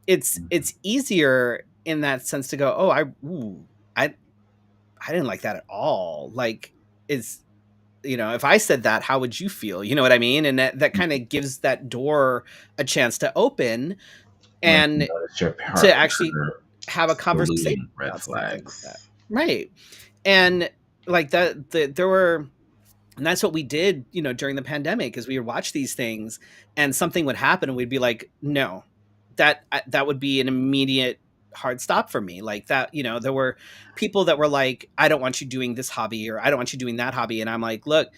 It's easier in that sense to go, "Oh, I I didn't like that at all." Like, is if I said that, how would you feel? You know what I mean? And that kind Mhm. of gives that door a chance to open, When you and notice your to actually partner have a conversation saluting red about something like that. flags. Right. And like there were, and that's what we did, during the pandemic, is we would watch these things and something would happen and we'd be like, no, that would be an immediate hard stop for me. Like that, there were people that were like, I don't want you doing this hobby, or I don't want you doing that hobby. And I'm like, look,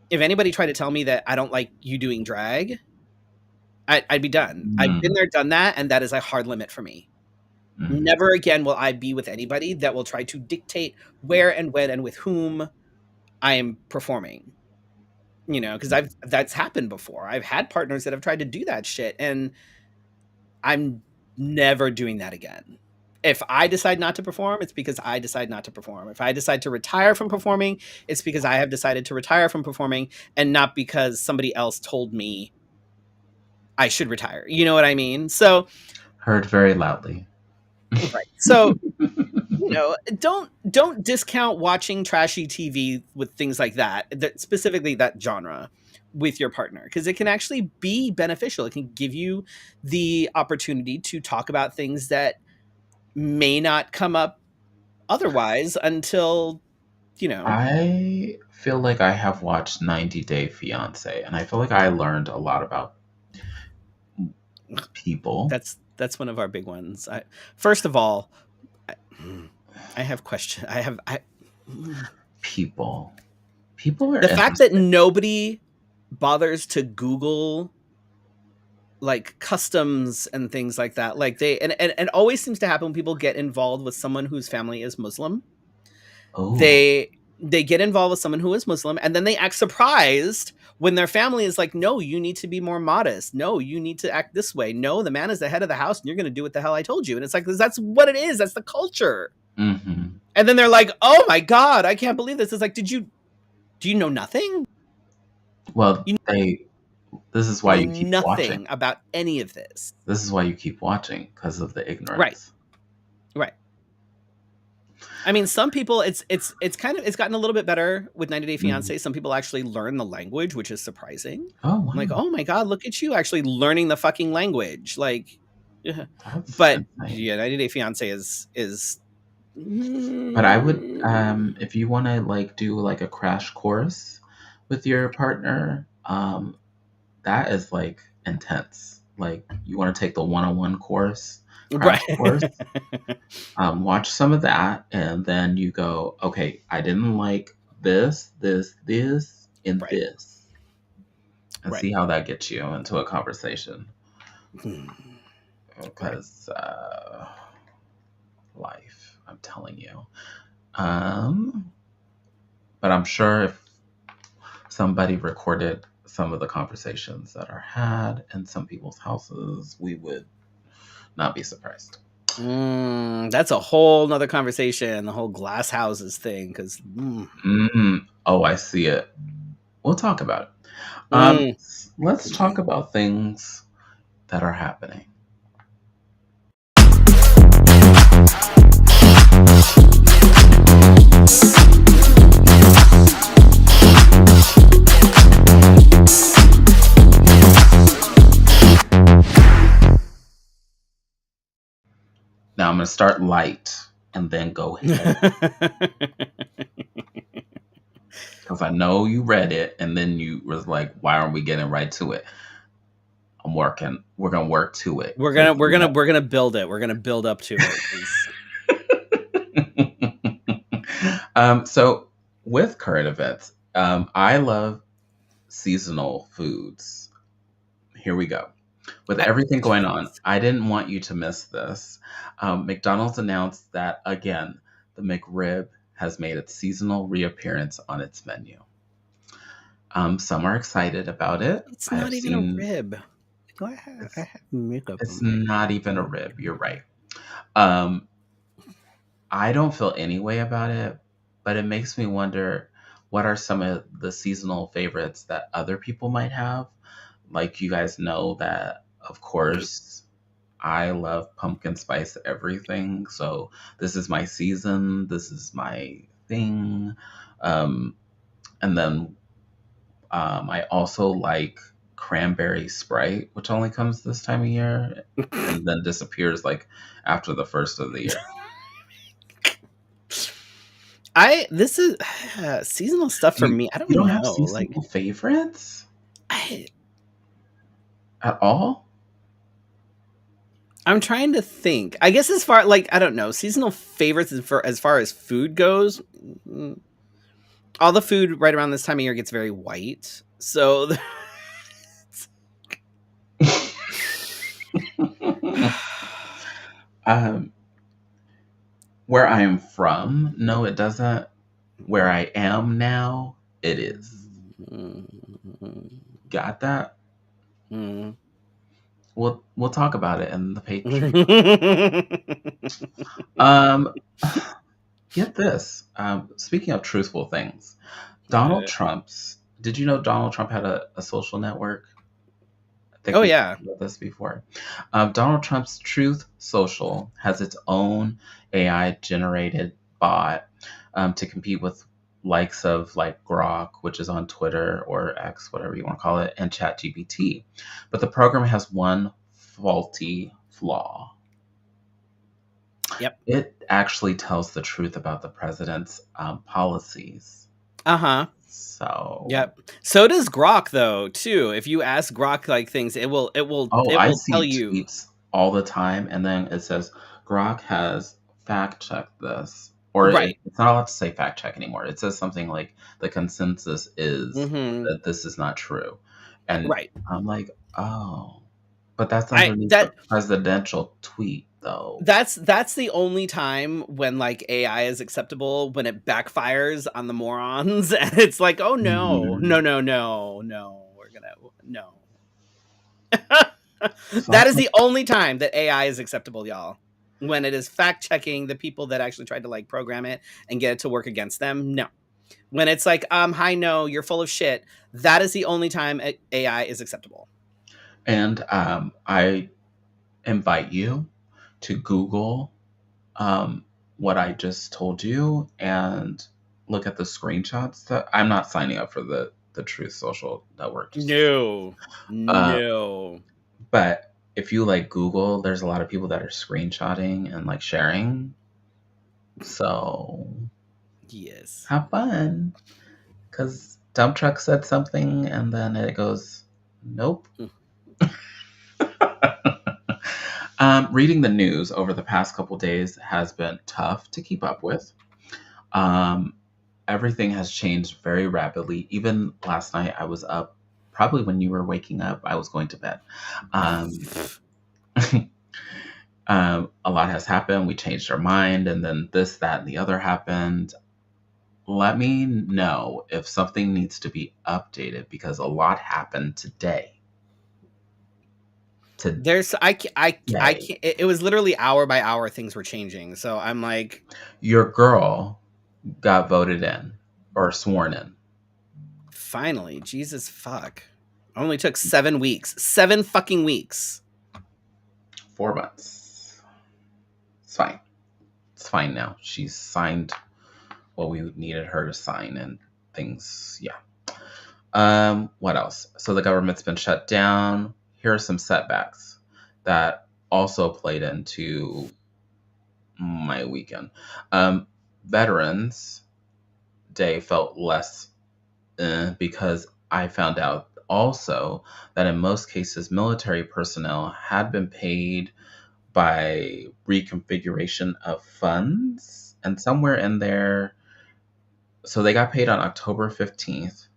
if anybody tried to tell me that I don't like you doing drag, I'd be done. I've been Mm, there, done that, and that is a hard limit for me. mhm, Never again will I be with anybody that will try to dictate where and when and with whom I am performing. Because I've that's happened before. I've had partners that have tried to do that shit, and I'm never doing that again. If I decide not to perform, it's because I decide not to perform. If I decide to retire from performing, it's because I have decided to retire from performing, and not because somebody else told me I should retire. You know what I mean? So, heard very loudly. right. So, don't discount watching trashy TV with things like that specifically that genre, with your partner, because it can actually be beneficial. It can give you the opportunity to talk about things that may not come up otherwise until, you know, I feel like I have watched 90 Day Fiance, and I feel like I learned a lot about people. that's one of our big ones. First of all, I, I have question. People. People are The fact that interesting. nobody bothers to Google like customs and things like that, like and always seems to happen when people get involved with someone whose family is Muslim. Oh. They get involved with someone who is Muslim, and then they act surprised when their family is like, no, you need to be more modest. No, you need to act this way. No, the man is the head of the house and you're going to do what the hell I told you. And it's like, that's what it is. That's the culture. Hmm. And then they're like, oh my God, I can't believe this. It's like, do you know nothing? Well, You this is why know you keep watching. nothing about any of this. This is why you keep watching, because of the Right. ignorance. Right. I mean, some people it's kind of it's gotten a little bit better with 90 Day Mhm. Fiance. Some people actually learn the language, which is surprising. Oh, I'm like, wow. oh my God, look at you actually learning the fucking language. Like, yeah. That's But insane. yeah, 90 Day Fiance is But I would, mm, if you want to like do like a crash course with your partner, that is like intense. Like you want to take the one-on-one course, right. crash course, watch some of that, and then you go, okay, I didn't like this, and Right. this, and Right. see how that gets you into a conversation. Right. Because life, I'm telling you. Um, but I'm sure if somebody recorded some of the conversations that are had in some people's houses, we would not be surprised. That's a whole nother conversation, the whole glass houses thing, because Oh, I see it. We'll talk about it. mm. Let's talk about things that are happening. Now I'm going to start light and then go heavy because I know you read it and then you was like, "Why aren't we getting right to it?" I'm working. We're gonna work to it we're gonna because we're gonna we're gonna build it. We're gonna build up to it. So with current events, I love seasonal foods. Here we go. With everything going on, Jeez. I didn't want you to miss this. McDonald's announced that again, the McRib has made its seasonal reappearance on its menu. Some are excited about it. It's I have not even a seen rib. I it's have makeup it's on my not even a rib. You're right. Um, I don't feel any way about it, but it makes me wonder what are some of the seasonal favorites that other people might have. Like you guys know that, of course, I love pumpkin spice everything. So this is my season. This is my thing. Um, and then I also like cranberry Sprite, which only comes this time of year and then disappears like after the first of the year. I this is seasonal stuff for me. I You don't don't have know. Like seasonal favorites I at all? I'm trying to think. I guess as far like I don't know, seasonal favorites as far as food goes. mm, all the food right around this time of year gets very white. So um, where I am from, no, it doesn't. Where I am now, it is. Got that? Mm. We'll talk about it in the Patreon. Um, get this. Speaking of truthful things, Donald Trump's. Did you know Donald Trump had a social network? I think Oh we yeah. talked about this before. Donald Trump's Truth Social has its own AI generated bot to compete with likes of like Grok, which is on Twitter or X, whatever you want to call it, and ChatGPT. But the program has one faulty flaw. Yep. It actually tells the truth about the president's policies. Uh-huh. So, Yep. So does Grok though, too. If you ask Grok like things, oh, it I will tell see you. tweets all the time, and then it says Grok has fact checked this, or Right. it's not allowed to say fact check anymore. It says something like the consensus is Mhm. that this is not true, and Right. I'm like, oh, but that's I underneath the that presidential tweet, though. that's the only time when like AI is acceptable, when it backfires on the morons and it's like, "Oh no. No, Mhm. no, no, no. We're gonna no." So I'm That is like, the only time that AI is acceptable, y'all. When it is fact checking the people that actually tried to like program it and get it to work against them. No. When it's like, hi, no, you're full of shit. That is the only time AI is acceptable. and I invite you to Google um, what I just told you and look at the screenshots. That I'm not signing up for the Truth Social Network. No. Uh, No. but if you like Google, there's a lot of people that are screenshotting and like sharing. So Yes. have fun, because dump truck said something and then it goes, nope. Mm. Reading the news over the past couple days has been tough to keep up with. Um, Everything has changed very rapidly. Even last night, I was up. Probably when you were waking up, I was going to bed. Um, a lot has happened. We changed our mind, and then this, that, and the other happened. Let me know if something needs to be updated because a lot happened today. There's I Today, can't, it was literally hour by hour things were changing. So I'm like, your girl got voted in or sworn in. finally, Jesus fuck. Only took 7 weeks. 7 fucking weeks. 4 months. It's fine. It's fine now. She's signed what we needed her to sign and things. Yeah. What else? So the government's been shut down. Here are some setbacks that also played into my weekend. Veterans Day felt less because I found out also that in most cases, military personnel had been paid by reconfiguration of funds, and somewhere in there, so they got paid on October 15th.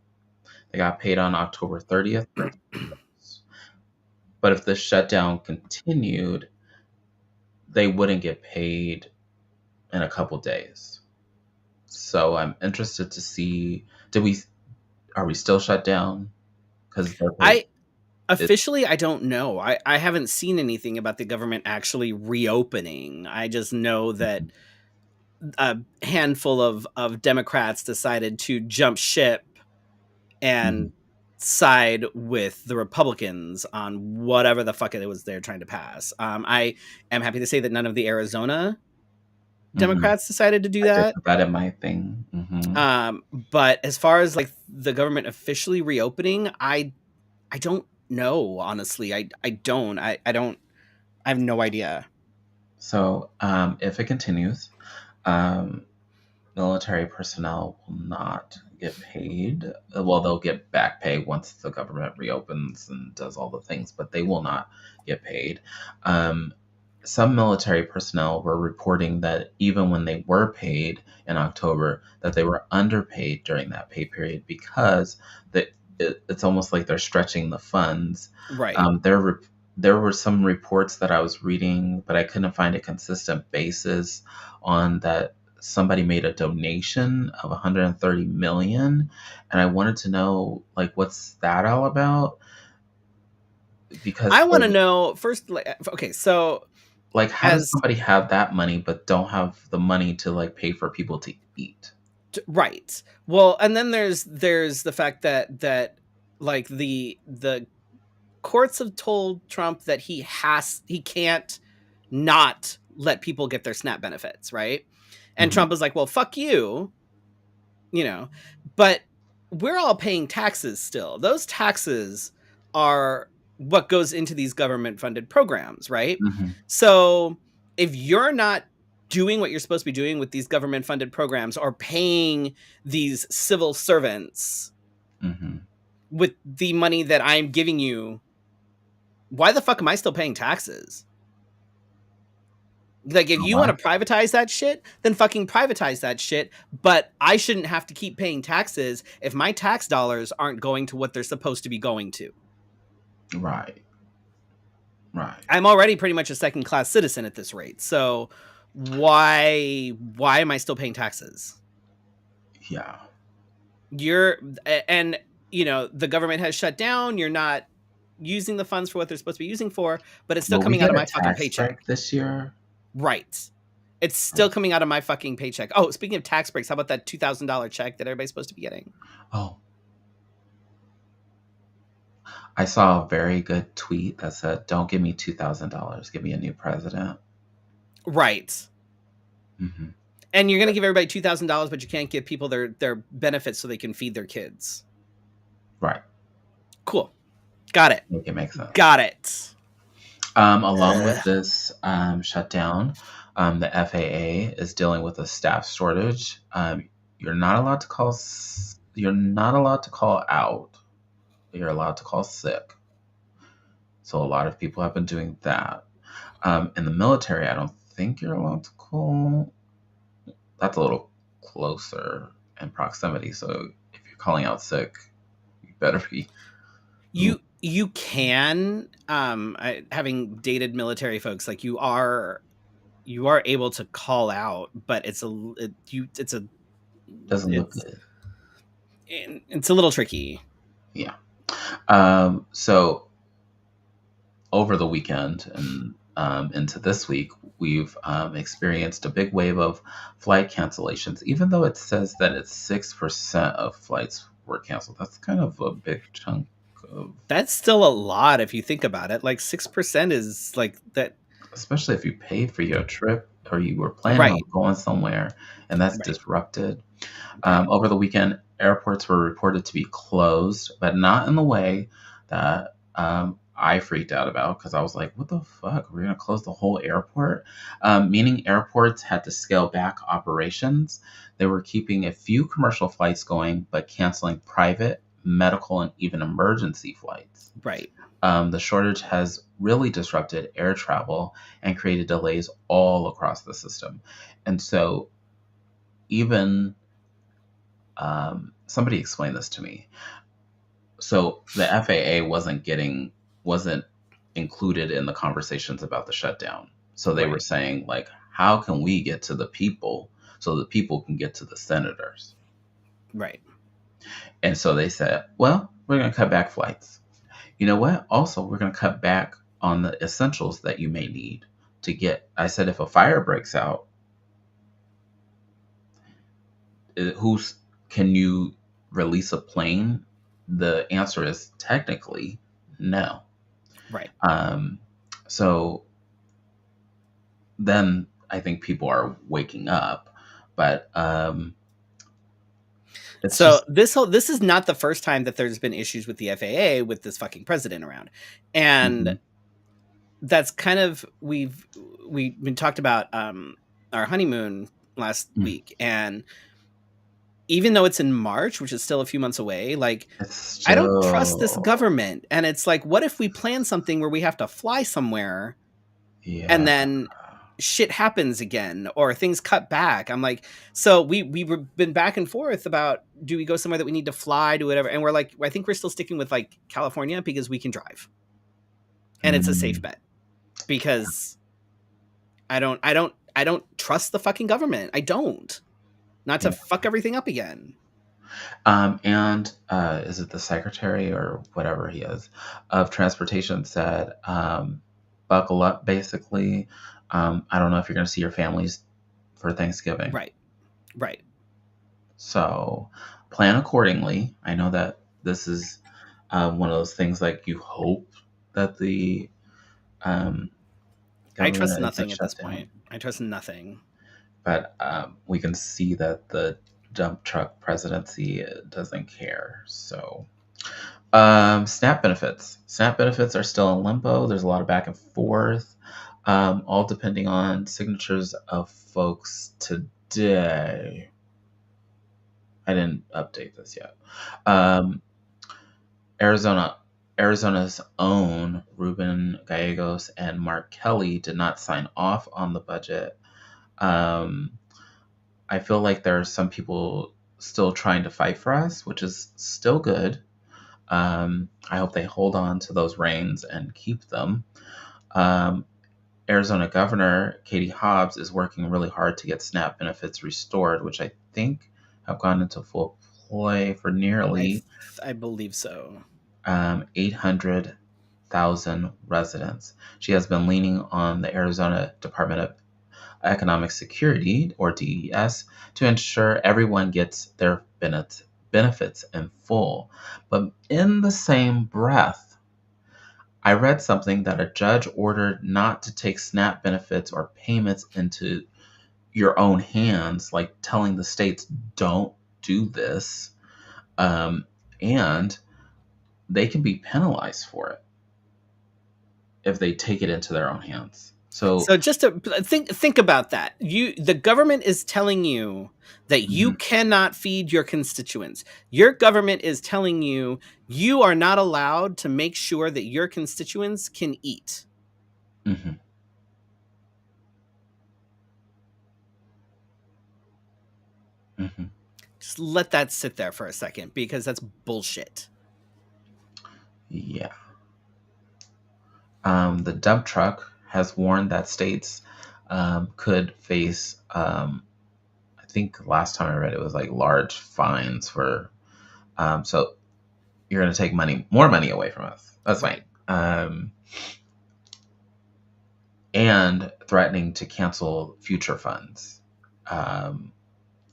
They got paid on October 30th. But if the shutdown continued, they wouldn't get paid in a couple days. So I'm interested to see, did we are we still shut down? Because their pay I is. officially I don't know. I haven't seen anything about the government actually reopening. I just know that a handful of Democrats decided to jump ship Mhm, and side with the Republicans on whatever the fuck it was they're trying to pass. I am happy to say that none of the Arizona mhm. Democrats decided to do I did that. put that in my thing. Mhm. But as far as like the government officially reopening, I don't know. Honestly, I don't. I don't. I have no idea. So if it continues, um, military personnel will not get paid. Well, they'll get back pay once the government reopens and does all the things, but they will not get paid. Um, some military personnel were reporting that even when they were paid in October, that they were underpaid during that pay period because it's almost like they're stretching the funds. Right. There were some reports that I was reading, but I couldn't find a consistent basis on that somebody made a donation of 130 million, and I wanted to know like what's that all about because I want to know first. Okay, so like how does as somebody have that money but don't have the money to like pay for people to eat? right. Well, and then there's the fact that like the courts have told Trump that he can't not let people get their SNAP benefits, right? And Mhm, Trump is like, well, fuck you, you know. But we're all paying taxes still. Those taxes are what goes into these government funded programs, right? mhm, So if you're not doing what you're supposed to be doing with these government funded programs or paying these civil servants Mm-hmm. with the money that I'm giving you, why the fuck am I still paying taxes? Like, if Oh, you want to privatize that shit, then fucking privatize that shit. But I shouldn't have to keep paying taxes if my tax dollars aren't going to what they're supposed to be going to. right. Right. I'm already pretty much a second class citizen at this rate. So why am I still paying taxes? Yeah. You're and the government has shut down. You're not using the funds for what they're supposed to be using for, but it's still Will we coming out get of a my fucking tax paycheck. break this year? Right. It's still coming out of my fucking paycheck. Oh, speaking of tax breaks, how about that $2,000 check that everybody's supposed to be getting? Oh, I saw a very good tweet that said, "Don't give me $2,000. Give me a new president." Right. Mm-hmm. And you're going to give everybody $2,000, but you can't give people their benefits so they can feed their kids. Right. Cool. Got it. Make it make sense. Got it. Along with this shutdown, the FAA is dealing with a staff shortage. You're not allowed to call. You're not allowed to call out. You're allowed to call sick. So a lot of people have been doing that. In the military, I don't think you're allowed to call. That's a little closer in proximity. So if you're calling out sick, you better be. You can having dated military folks, like you are able to call out, but it's a Doesn't look good. it's a little tricky. Yeah. So over the weekend and into this week, we've experienced a big wave of flight cancellations, even though it says that it's 6% of flights were canceled. That's kind of a big chunk of. That's still a lot if you think about it. Like 6% is like that. Especially if you paid for your trip or you were planning on Right. going somewhere and that's Right. disrupted. Right. Over the weekend, airports were reported to be closed, but not in the way that I freaked out about because I was like, what the fuck? We're going to close the whole airport? Meaning airports had to scale back operations. They were keeping a few commercial flights going, but canceling private, medical, and even emergency flights. Right. The shortage has really disrupted air travel and created delays all across the system. And so, even somebody explained this to me. So the FAA wasn't included in the conversations about the shutdown. So they were Right. saying like, how can we get to the people so the people can get to the senators? Right. And so they said, well, we're going to cut back flights. You know what? Also, we're going to cut back on the essentials that you may need to get. I said, if a fire breaks out, who's can you release a plane? The answer is technically no. Right. So then I think people are waking up, but it's So just. this is not the first time that there's been issues with the FAA with this fucking president around. And Mhm. that's kind of we've been talked about our honeymoon last Mm. week, and even though it's in March, which is still a few months away, like It's I don't trust this still. government. And it's like, what if we plan something where we have to fly somewhere and Yeah. then shit happens again or things cut back? I'm like, so we've been back and forth about, do we go somewhere that we need to fly to, whatever? And we're like, I think we're still sticking with like California because we can drive and it's a safe Mm. bet, because I don't trust the fucking government. I don't. Not to Yeah. fuck everything up again. And is it the secretary or whatever he is of transportation said, buckle up, basically. I don't know if you're going to see your families for Thanksgiving. Right. Right. So plan accordingly. I know that this is one of those things like you hope that the um, I trust government isn't nothing at this shut down, point. I trust nothing. but we can see that the dump truck presidency doesn't care. So SNAP benefits. SNAP benefits are still in limbo. There's a lot of back and forth. all depending on signatures of folks today. I didn't update this yet. Um, Arizona, Arizona's own Ruben Gallegos and Mark Kelly did not sign off on the budget. Um, I feel like there are some people still trying to fight for us, which is still good. I hope they hold on to those reins and keep them. Um, Arizona Governor Katie Hobbs is working really hard to get SNAP benefits restored, which I think have gone into full play for I nearly I believe so. 800,000 residents. She has been leaning on the Arizona Department of Economic Security, or DES, to ensure everyone gets their benefits in full. But in the same breath, I read something that a judge ordered not to take SNAP benefits or payments into your own hands, like telling the states, don't do this. Um, and they can be penalized for it if they take it into their own hands. So, So just to think about that. The government is telling you that you mhm, cannot feed your constituents. Your government is telling you you are not allowed to make sure that your constituents can eat. mhm, mhm, Just let that sit there for a second because that's bullshit. yeah. The dump truck has warned that states could face, I think last time I read it was like large fines for, so you're going to take more money away from us. That's fine. Right. And threatening to cancel future funds, um,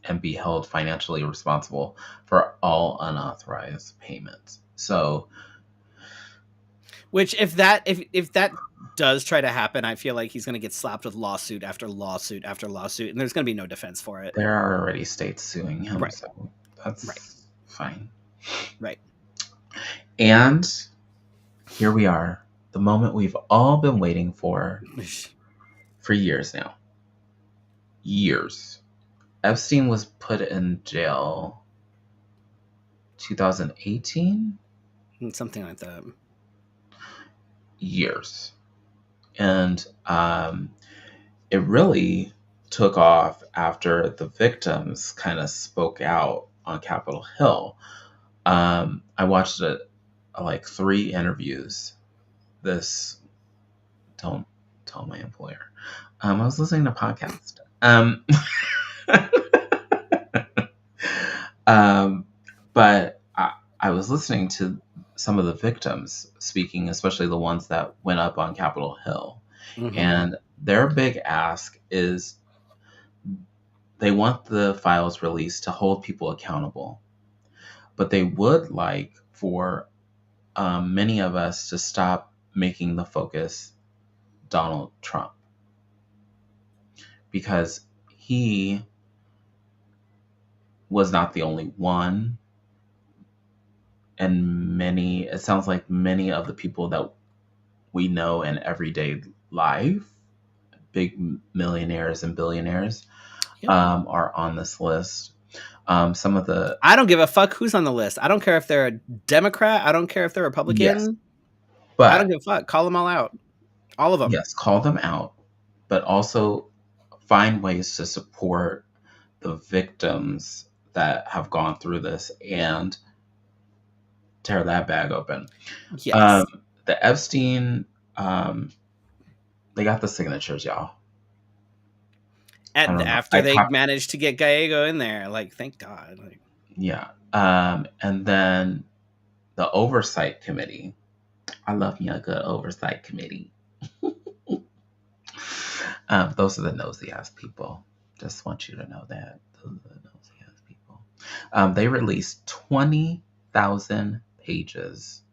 and be held financially responsible for all unauthorized payments. So, Which if that does try to happen, I feel like he's going to get slapped with lawsuit after lawsuit after lawsuit, and there's going to be no defense for it. there are already states suing him, Right. so Right. that's fine. Right. And here we are, the moment we've all been waiting for years now. Years. Epstein was put in jail 2018. Something like that. Years. And it really took off after the victims kind of spoke out on Capitol Hill. I watched like 3 interviews. This, don't tell my employer. I was listening to a podcast. um, but I was listening to some of the victims speaking, especially the ones that went up on Capitol Hill. Hmm. And their big ask is they want the files released to hold people accountable. But they would like for many of us to stop making the focus Donald Trump, because he was not the only one. And it sounds like many of the people that we know in everyday life, big millionaires and billionaires, Yep. are on this list. Some of the, I don't give a fuck who's on the list. I don't care if they're a Democrat. I don't care if they're yes, Republican. I don't but give a fuck. Call them all out. All of them. yes, call them out, but also find ways to support the victims that have gone through this and tear that bag open. Um, Yes. the Epstein, um, they got the signatures, y'all. I don't know. After they managed to get Gallego in there, like, thank God. Like, Yeah. And then the oversight committee. I love me a good oversight committee. Those are the nosy ass people. Just want you to know that. Those are the nosy ass people. They released 20,000 pages.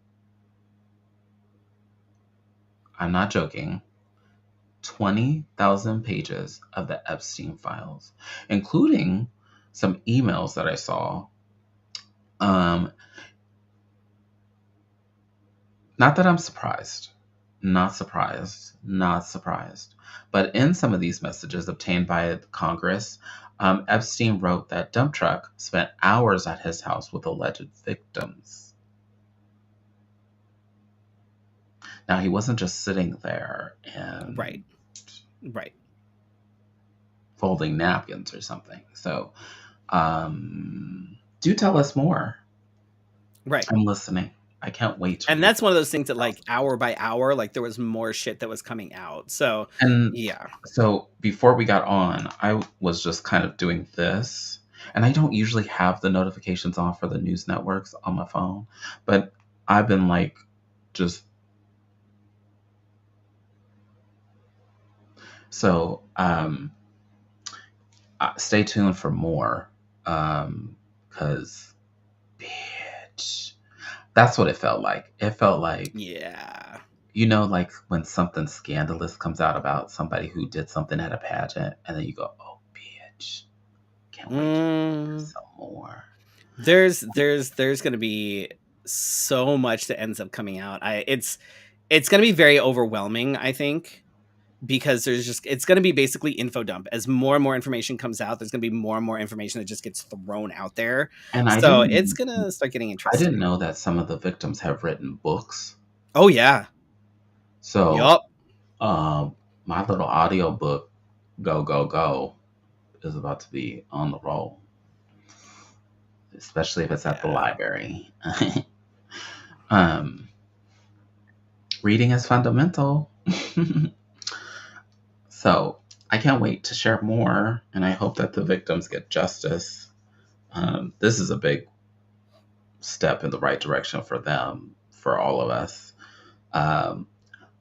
I'm not joking. 20,000 pages of the Epstein files, including some emails that I saw. Um, Not that I'm surprised. Not surprised. Not surprised. But in some of these messages obtained by Congress, Epstein wrote that dump truck spent hours at his house with alleged victims. Now, he wasn't just sitting there Right. and Right. folding napkins or something. So, do tell us more. Right. I'm listening. I can't wait to And read that's one of those things that, like, hour by hour, like, there was more shit that was coming out. So, And yeah. so before we got on, I was just kind of doing this. And I don't usually have the notifications on for the news networks on my phone, but I've been like just so stay tuned for more cuz bitch. That's what it felt like. It felt like, Yeah. like when something scandalous comes out about somebody who did something at a pageant and then you go, "Oh bitch. Can't wait to hear Mm. some more." There's gonna be so much that ends up coming out. It's gonna be very overwhelming, I think, because it's gonna be basically info dump. As more and more information comes out, there's gonna be more and more information that just gets thrown out there. And So it's gonna start getting I didn't interesting. know that some of the victims have written books. Oh yeah. So, Yup. my little audio book, Go Go Go, is about to be on the roll, especially if it's at the Yeah. library. um, reading is fundamental. So, I can't wait to share more, and I hope that the victims get justice. This is a big step in the right direction for them, for all of us. Um,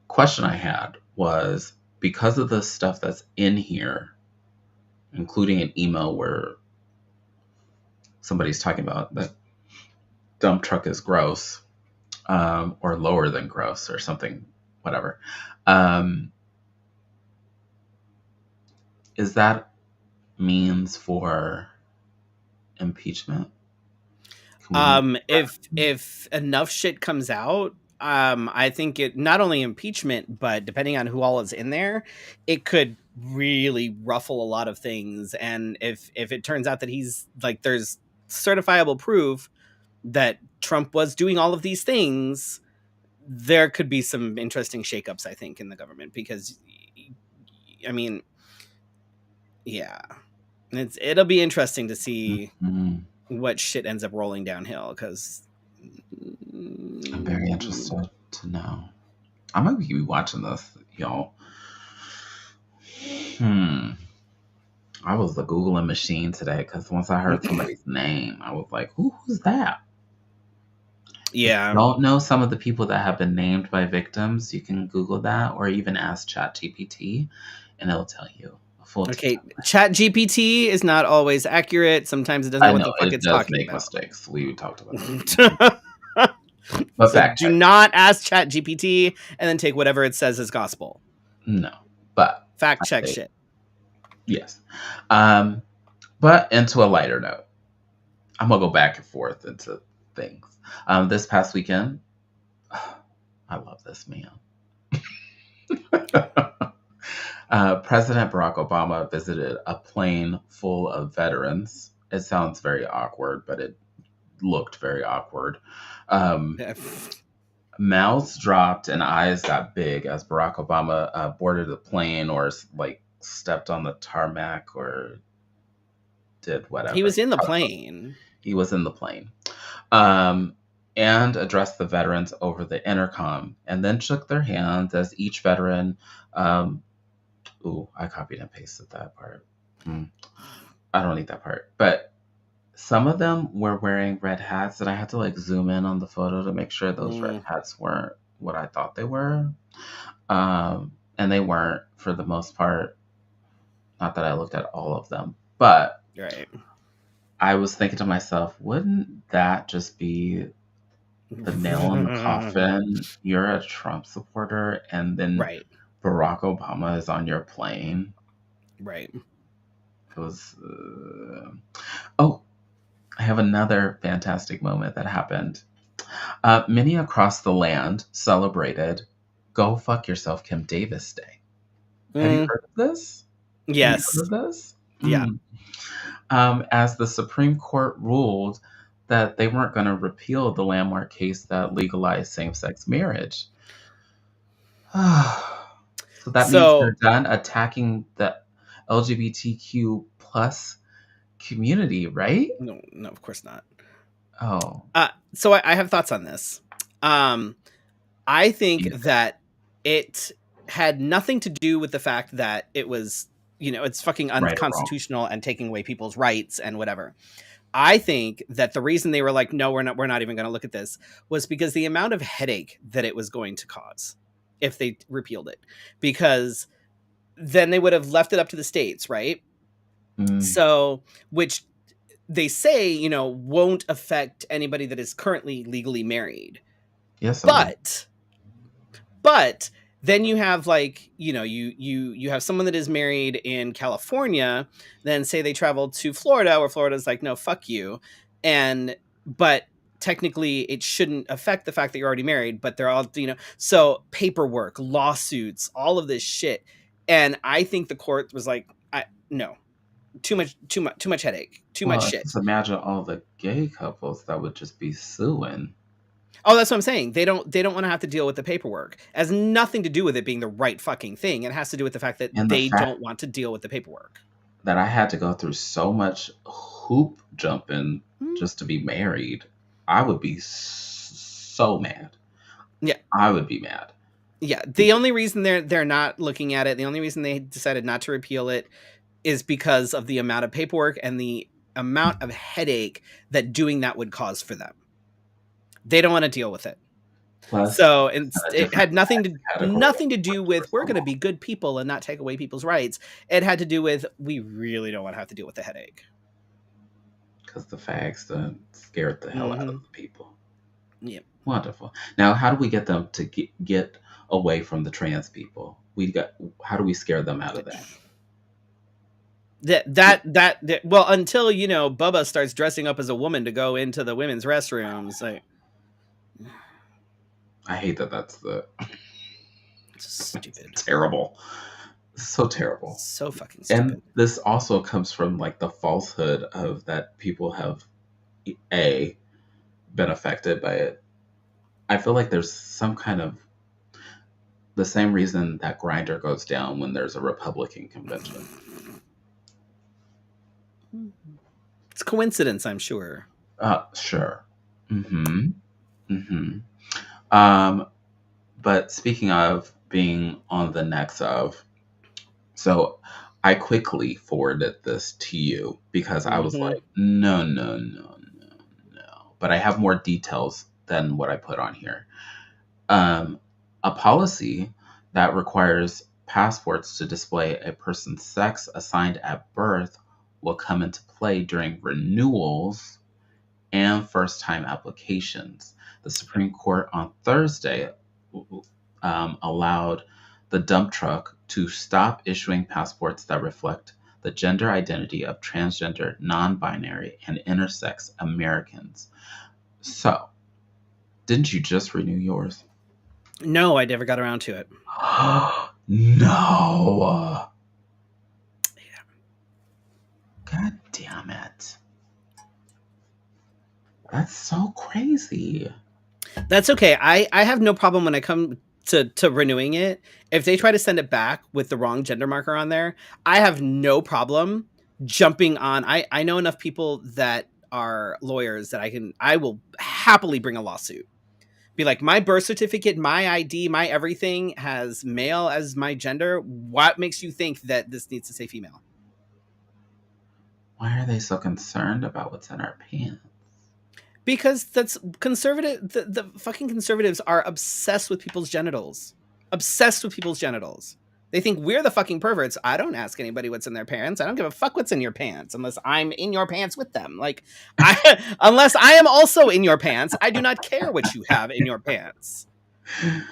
Question I had was, because of the stuff that's in here, including an email where somebody's talking about that dump truck is gross, or lower than gross or something, whatever. Um, is that means for impeachment? Can we move that? If enough shit comes out, I think it not only impeachment, but depending on who all is in there, it could really ruffle a lot of things. And if it turns out that he's like there's certifiable proof that Trump was doing all of these things, there could be some interesting shakeups, I think, in the government because I mean, yeah. It'll be interesting to see Mhm. what shit ends up rolling downhill because I'm very interested to know. I might be watching this, y'all. Hmm. I was the Googling machine today because once I heard somebody's name, I was like, who's that? If you yeah. don't know some of the people that have been named by victims, you can Google that or even ask ChatGPT and it'll tell you a full Okay. to-do Chat GPT is not always accurate. Sometimes it doesn't know I what know the fuck it it's does talking make about. mistakes. We talked about that. But So fact do check. not ask Chat GPT and then take whatever it says as gospel. No. But Fact I check say shit. yes. Um, but into a lighter note, I'm gonna go back and forth into things. This past weekend, I love this man. President Barack Obama visited a plane full of veterans. It sounds very awkward, but it looked very awkward. Um, Mouths dropped and eyes got big as Barack Obama boarded the plane or like stepped on the tarmac or did He whatever. was in the plane. He was in the plane. Um, and addressed the veterans over the intercom and then shook their hands as each veteran. Um, ooh, I copied and pasted that part. Hmm. I don't need that part. But some of them were wearing red hats, and I had to like zoom in on the photo to make sure those red Mm, hats weren't what I thought they were. And they weren't for the most part. Not that I looked at all of them, but right. I was thinking to myself, wouldn't that just be the nail in the coffin? You're a Trump supporter, and then right. Barack Obama is on your plane. Right. It was. Oh, I have another fantastic moment that happened. Many across the land celebrated Go Fuck Yourself, Kim Davis Day. Have you Mm, heard of this? Have you heard yes. of this? Yeah. As the Supreme Court ruled that they weren't going to repeal the landmark case that legalized same sex marriage. So that means they're So done attacking the LGBTQ plus community, right? no, no, of course not. Oh, So I have thoughts on this. Um, I think yeah, that it had nothing to do with the fact that it was, it's fucking right or wrong. unconstitutional and taking away people's rights and whatever. I think that the reason they were like, no, we're not even going to look at this was because the amount of headache that it was going to cause if they repealed it, because then they would have left it up to the states, right? Mm, So, which they say, won't affect anybody that is currently legally married. yes, it will. But But then you have like, you have someone that is married in California, then say they travel to Florida, where Florida's like, no, fuck you. And but technically it shouldn't affect the fact that you're already married, but they're all, so paperwork, lawsuits, all of this shit. And I think the court was like, I no, too much headache, too much Well, shit. just imagine all the gay couples that would just be suing. Oh, that's what I'm saying. They don't want to have to deal with the paperwork. It has nothing to do with it being the right fucking thing. It has to do with the fact that And the they fact don't want to deal with the paperwork. that I had to go through so much hoop jumping Mm. just to be married, I would be so mad. Yeah. I would be mad. Yeah. The only reason they're not looking at it, the only reason they decided not to repeal it is because of the amount of paperwork and the amount of headache that doing that would cause for them. They don't want to deal with it. Plus, So, it's and in a it different had tax category nothing to do with we're for going to some. be good people and not take away people's rights. It had to do with we really don't want to have to deal with the headache. Because the fags done scared the hell out of Mm-hmm. the people. Yeah. Wonderful. Now, how do we get them to get away from the trans people? How do we scare them out of that? Well, until Bubba starts dressing up as a woman to go into the women's restrooms, like I hate that. That's the stupid, terrible, so terrible. so fucking And stupid. this also comes from like the falsehood of that people have a been affected by it. I feel like there's some kind of the same reason that grinder goes down when there's a Republican convention. It's coincidence, I'm sure. Sure. Mm-hmm. Mm-hmm. Um, but speaking of being on the necks of, so I quickly forwarded this to you because I was Mm-hmm. like, no, no, no, no, no. But I have more details than what I put on here. Um, a policy that requires passports to display a person's sex assigned at birth will come into play during renewals and first time applications. The Supreme Court on Thursday allowed the dump truck to stop issuing passports that reflect the gender identity of transgender, non binary, and intersex Americans. So, didn't you just renew yours? No, I never got around to it. No. God damn it. That's so crazy. That's okay. I have no problem when I come to renewing it. If they try to send it back with the wrong gender marker on there, I have no problem jumping on. I know enough people that are lawyers that I will happily bring a lawsuit. Be like, my birth certificate, my ID, my everything has male as my gender. What makes you think that this needs to say female? Why are they so concerned about what's in our pants? Because that's conservative. The fucking conservatives are obsessed with people's genitals. Obsessed with people's genitals. They think we're the fucking perverts. I don't ask anybody what's in their pants. I don't give a fuck what's in your pants unless I'm in your pants with them. Like, unless I am also in your pants, I do not care what you have in your pants. The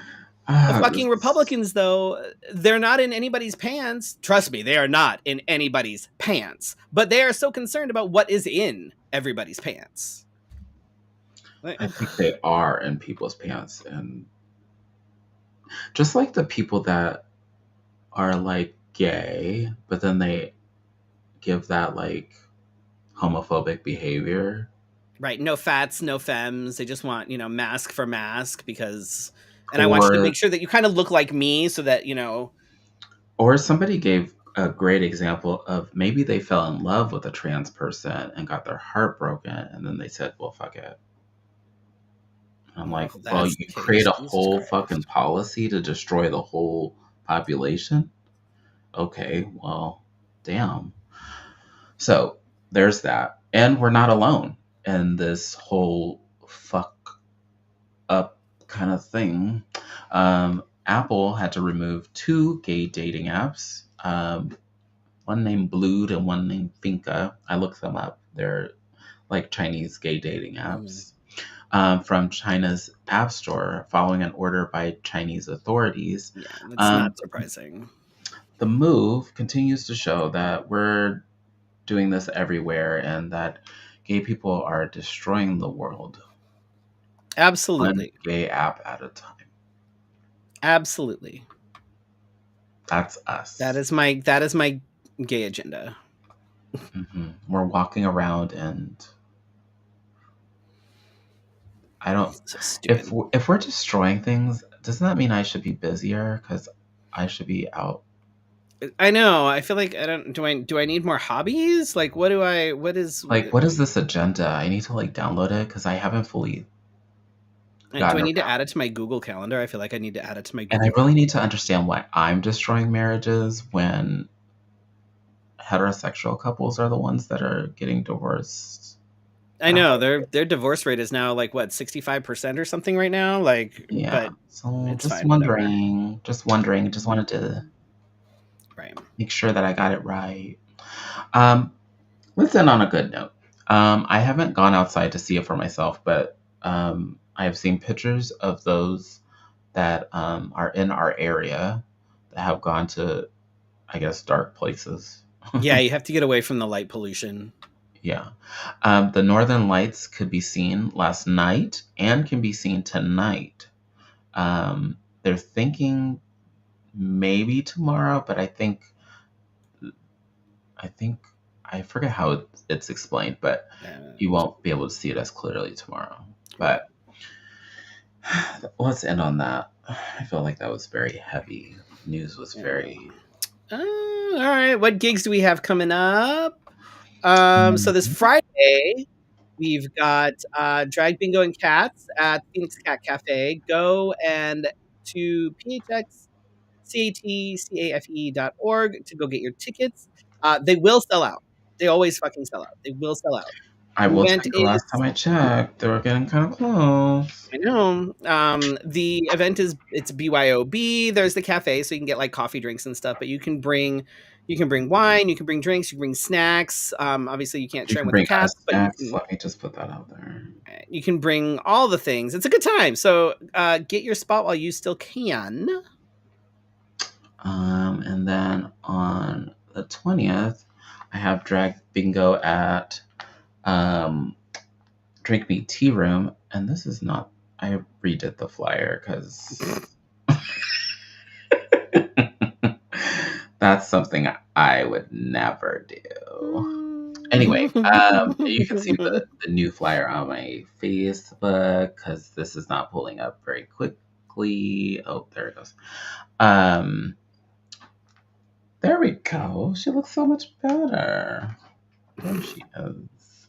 fucking This Republicans, though, they're not in anybody's pants. Trust me, they are not in anybody's pants. But they are so concerned about what is in everybody's pants. I think they are in people's pants, and Just like the people that are like gay, but then they give that like homophobic behavior. Right. No fats, no femmes. They just want, mask for mask because, and I want you to Or make sure that you kind of look like me so that, or somebody gave a great example of maybe they fell in love with a trans person and got their heart broken and then they said, well, fuck it. And I'm well, like, if well, that's you the create case, a Jesus whole fucking Christ. policy to destroy the whole population? Okay, well, damn. So there's that. And we're not alone in this whole fuck up kind of thing. Apple had to remove two gay dating apps, one named Blued and one named Finka. I looked them up. They're like Chinese gay dating Mm, apps. From China's App Store following an order by Chinese authorities. yeah, that's Um, not surprising. the move continues to show that we're doing this everywhere and that gay people are destroying the world one Absolutely. gay app at a time. Absolutely. That's us. That is my gay agenda. We're walking around and I don't. So stupid. If we're destroying things, doesn't that mean I should be busier? Because I should be out. I know. I feel like I don't. Do I need more hobbies? Like, what do I? What is? Like, what is this agenda? I need to like download it because I haven't fully Do I gotten need to around. add it to my Google Calendar? I feel like I need to add it to my And I Google really Calendar. need to understand why I'm destroying marriages when heterosexual couples are the ones that are getting divorced I at a know higher their divorce rate is now like what 65% or something right now. Like, Yeah. but So it's fine. Whatever. just wondering, just wanted to Right. make sure that I got it right. Um, let's end on a good note. I haven't gone outside to see it for myself, but I have seen pictures of those that are in our area that have gone to, I guess, dark places. Yeah, you have to get away from the light pollution. Yeah. The Northern Lights could be seen last night and can be seen tonight. They're thinking maybe tomorrow, but I think I forget how it's explained, but Uh, you won't be able to see it as clearly tomorrow. right. But let's end on that. I feel like that was very heavy. News was very. All right. What gigs do we have coming up? So this Mhm. Friday, we've got Drag Bingo and Cats at Phoenix Cat Cafe. Go and to phxcatecafe.org to go get your tickets. They will sell out. They always fucking sell out. They will sell out. I The will event say the last time is, I checked, they were getting kind of close. I know. The event is it's BYOB. There's the cafe, so you can get like coffee, drinks, and stuff. But you can bring wine, you can bring drinks, you can bring snacks. Obviously, you can't You share them can with the bring cats, us but you snacks. can Let me just put that out there. bring all the things. It's a good time. So get your spot while you still can. And then on the 20th, I have drag bingo at um, Drink Me Tea Room. And this is not, I redid the flyer because that's something I would never do. Anyway, you can see the new flyer on my Facebook because this is not pulling up very quickly. Oh, there it goes. Um, there we go. She looks so much better. There she is.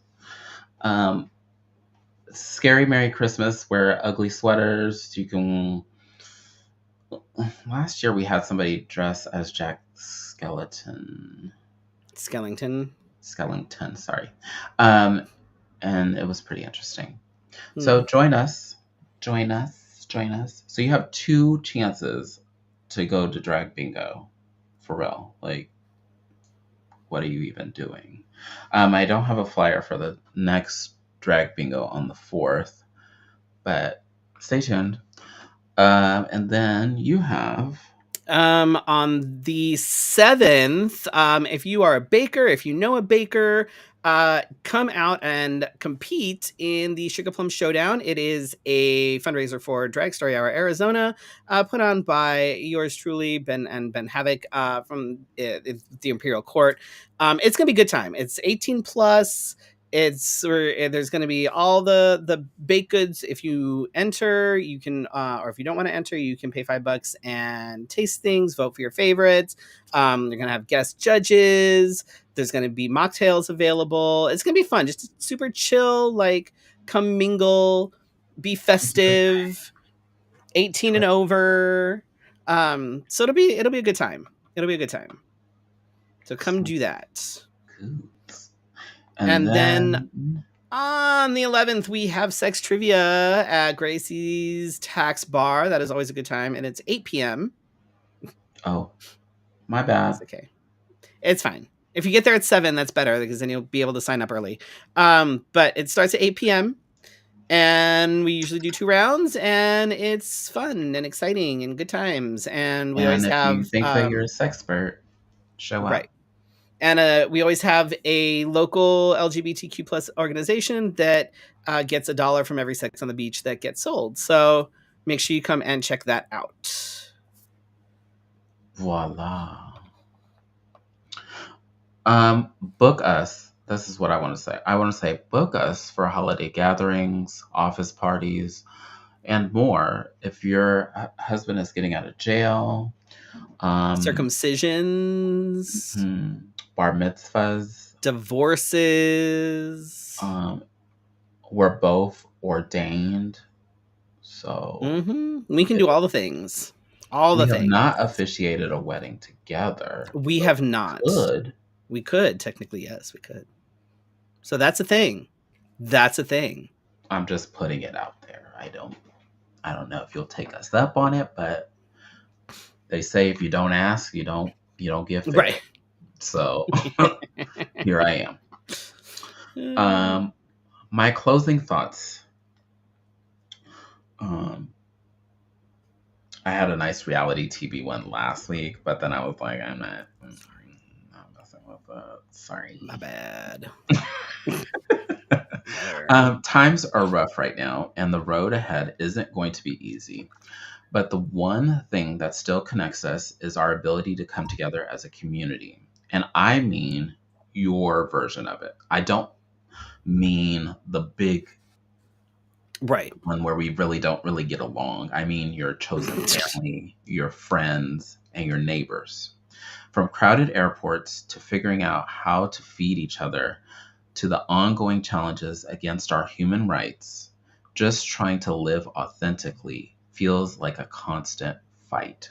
Um, Scary Merry Christmas. Wear ugly sweaters. You can. Last year we had somebody dress as Jack Skellington. Skellington, sorry. Um, and it was pretty interesting. Hmm. So join us, join us, join us. So you have two chances to go to drag bingo, for real. Like, what are you even doing? I don't have a flyer for the next drag bingo on the 4th, but stay tuned. And then you have. On the 7th, if you are a baker, if you know a baker, come out and compete in the Sugar Plum Showdown. It is a fundraiser for Drag Story Hour Arizona, put on by yours truly, Ben Havoc, from the Imperial Court. It's gonna be a good time. It's 18 plus. There's going to be all the baked goods. If you enter, you can, or if you don't want to enter, you can pay $5 and taste things, vote for your favorites. You're going to have guest judges. There's going to be mocktails available. It's going to be fun. Just super chill, like come mingle, be festive, 18 and over. So it'll be a good time. It'll be a good time. So come do that. Good. And And then then, on the 11th, we have sex trivia at Gracie's Tax Bar. That is always a good time. And it's 8 p.m. oh, my It's bad. okay. It's fine. If you get there at 7, that's better because then you'll be able to sign up early. But it starts at 8 p.m. And we usually do 2 rounds, and it's fun and exciting and good times. And we always And if you have, think that you're a sexpert, show right. up. And we always have a local LGBTQ plus organization that gets $1 from every sex on the beach that gets sold. So make sure you come and check that out. Voila. Book us. This is what I want to say. I want to say book us for holiday gatherings, office parties, and more. If your husband is getting out of jail, um, Circumcisions, bar mitzvahs, divorces. we're both ordained, so We can do all the things. All we the have things. not officiated a wedding together. We but have we not. could. We could, technically, yes, we could. So that's a thing. That's a thing. I'm just putting it out there. I don't know if you'll take us up on it, but they say if you don't ask, you don't get fed. Right. So here I am. My closing thoughts. I had a nice reality TV one last week, but then I was like, I'm not messing with that. Sorry. My bad. Times are rough right now, and the road ahead isn't going to be easy. But the one thing that still connects us is our ability to come together as a community. And I mean your version of it. I don't mean the big right one where we really don't really get along. I mean your chosen family, your friends, and your neighbors. From crowded airports to figuring out how to feed each other to the ongoing challenges against our human rights, just trying to live authentically feels like a constant fight.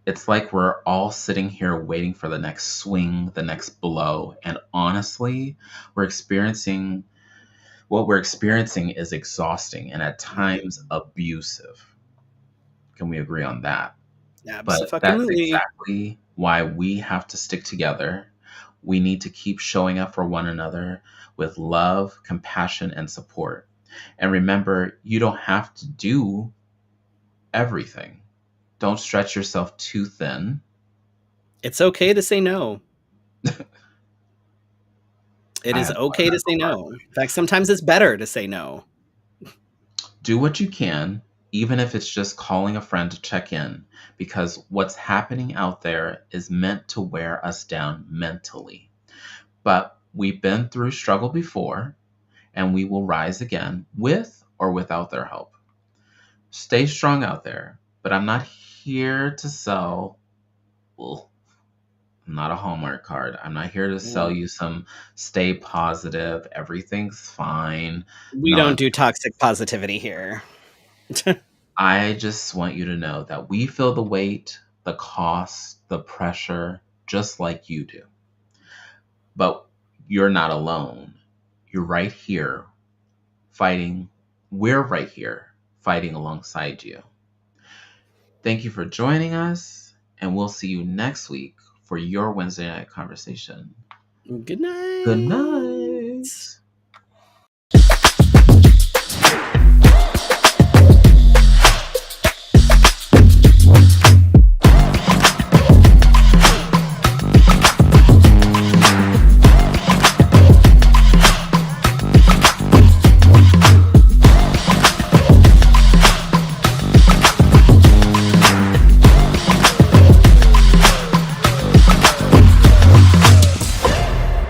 It's like we're all sitting here waiting for the next swing, the next blow, and honestly, what we're experiencing is exhausting and at times abusive. Can we agree on that? But that's Absolutely. exactly why we have to stick together. We need to keep showing up for one another with love, compassion, and support. And remember, you don't have to do everything. Don't stretch yourself too thin. It's okay to say no. It I is had to learn okay that to say the hard no. way. In fact, sometimes it's better to say no. Do what you can, even if it's just calling a friend to check in, because what's happening out there is meant to wear us down mentally. But we've been through struggle before, and we will rise again with or without their help. Stay strong out there, but I'm not here to sell. Well, I'm not a Hallmark card. I'm not here to sell you some stay positive, everything's fine We don't do nonsense. toxic positivity here. I just want you to know that we feel the weight, the cost, the pressure, just like you do. But you're not alone. You're right here fighting. We're right here fighting alongside you. Thank you for joining us, and we'll see you next week for your Wednesday night conversation. Good night. Good night.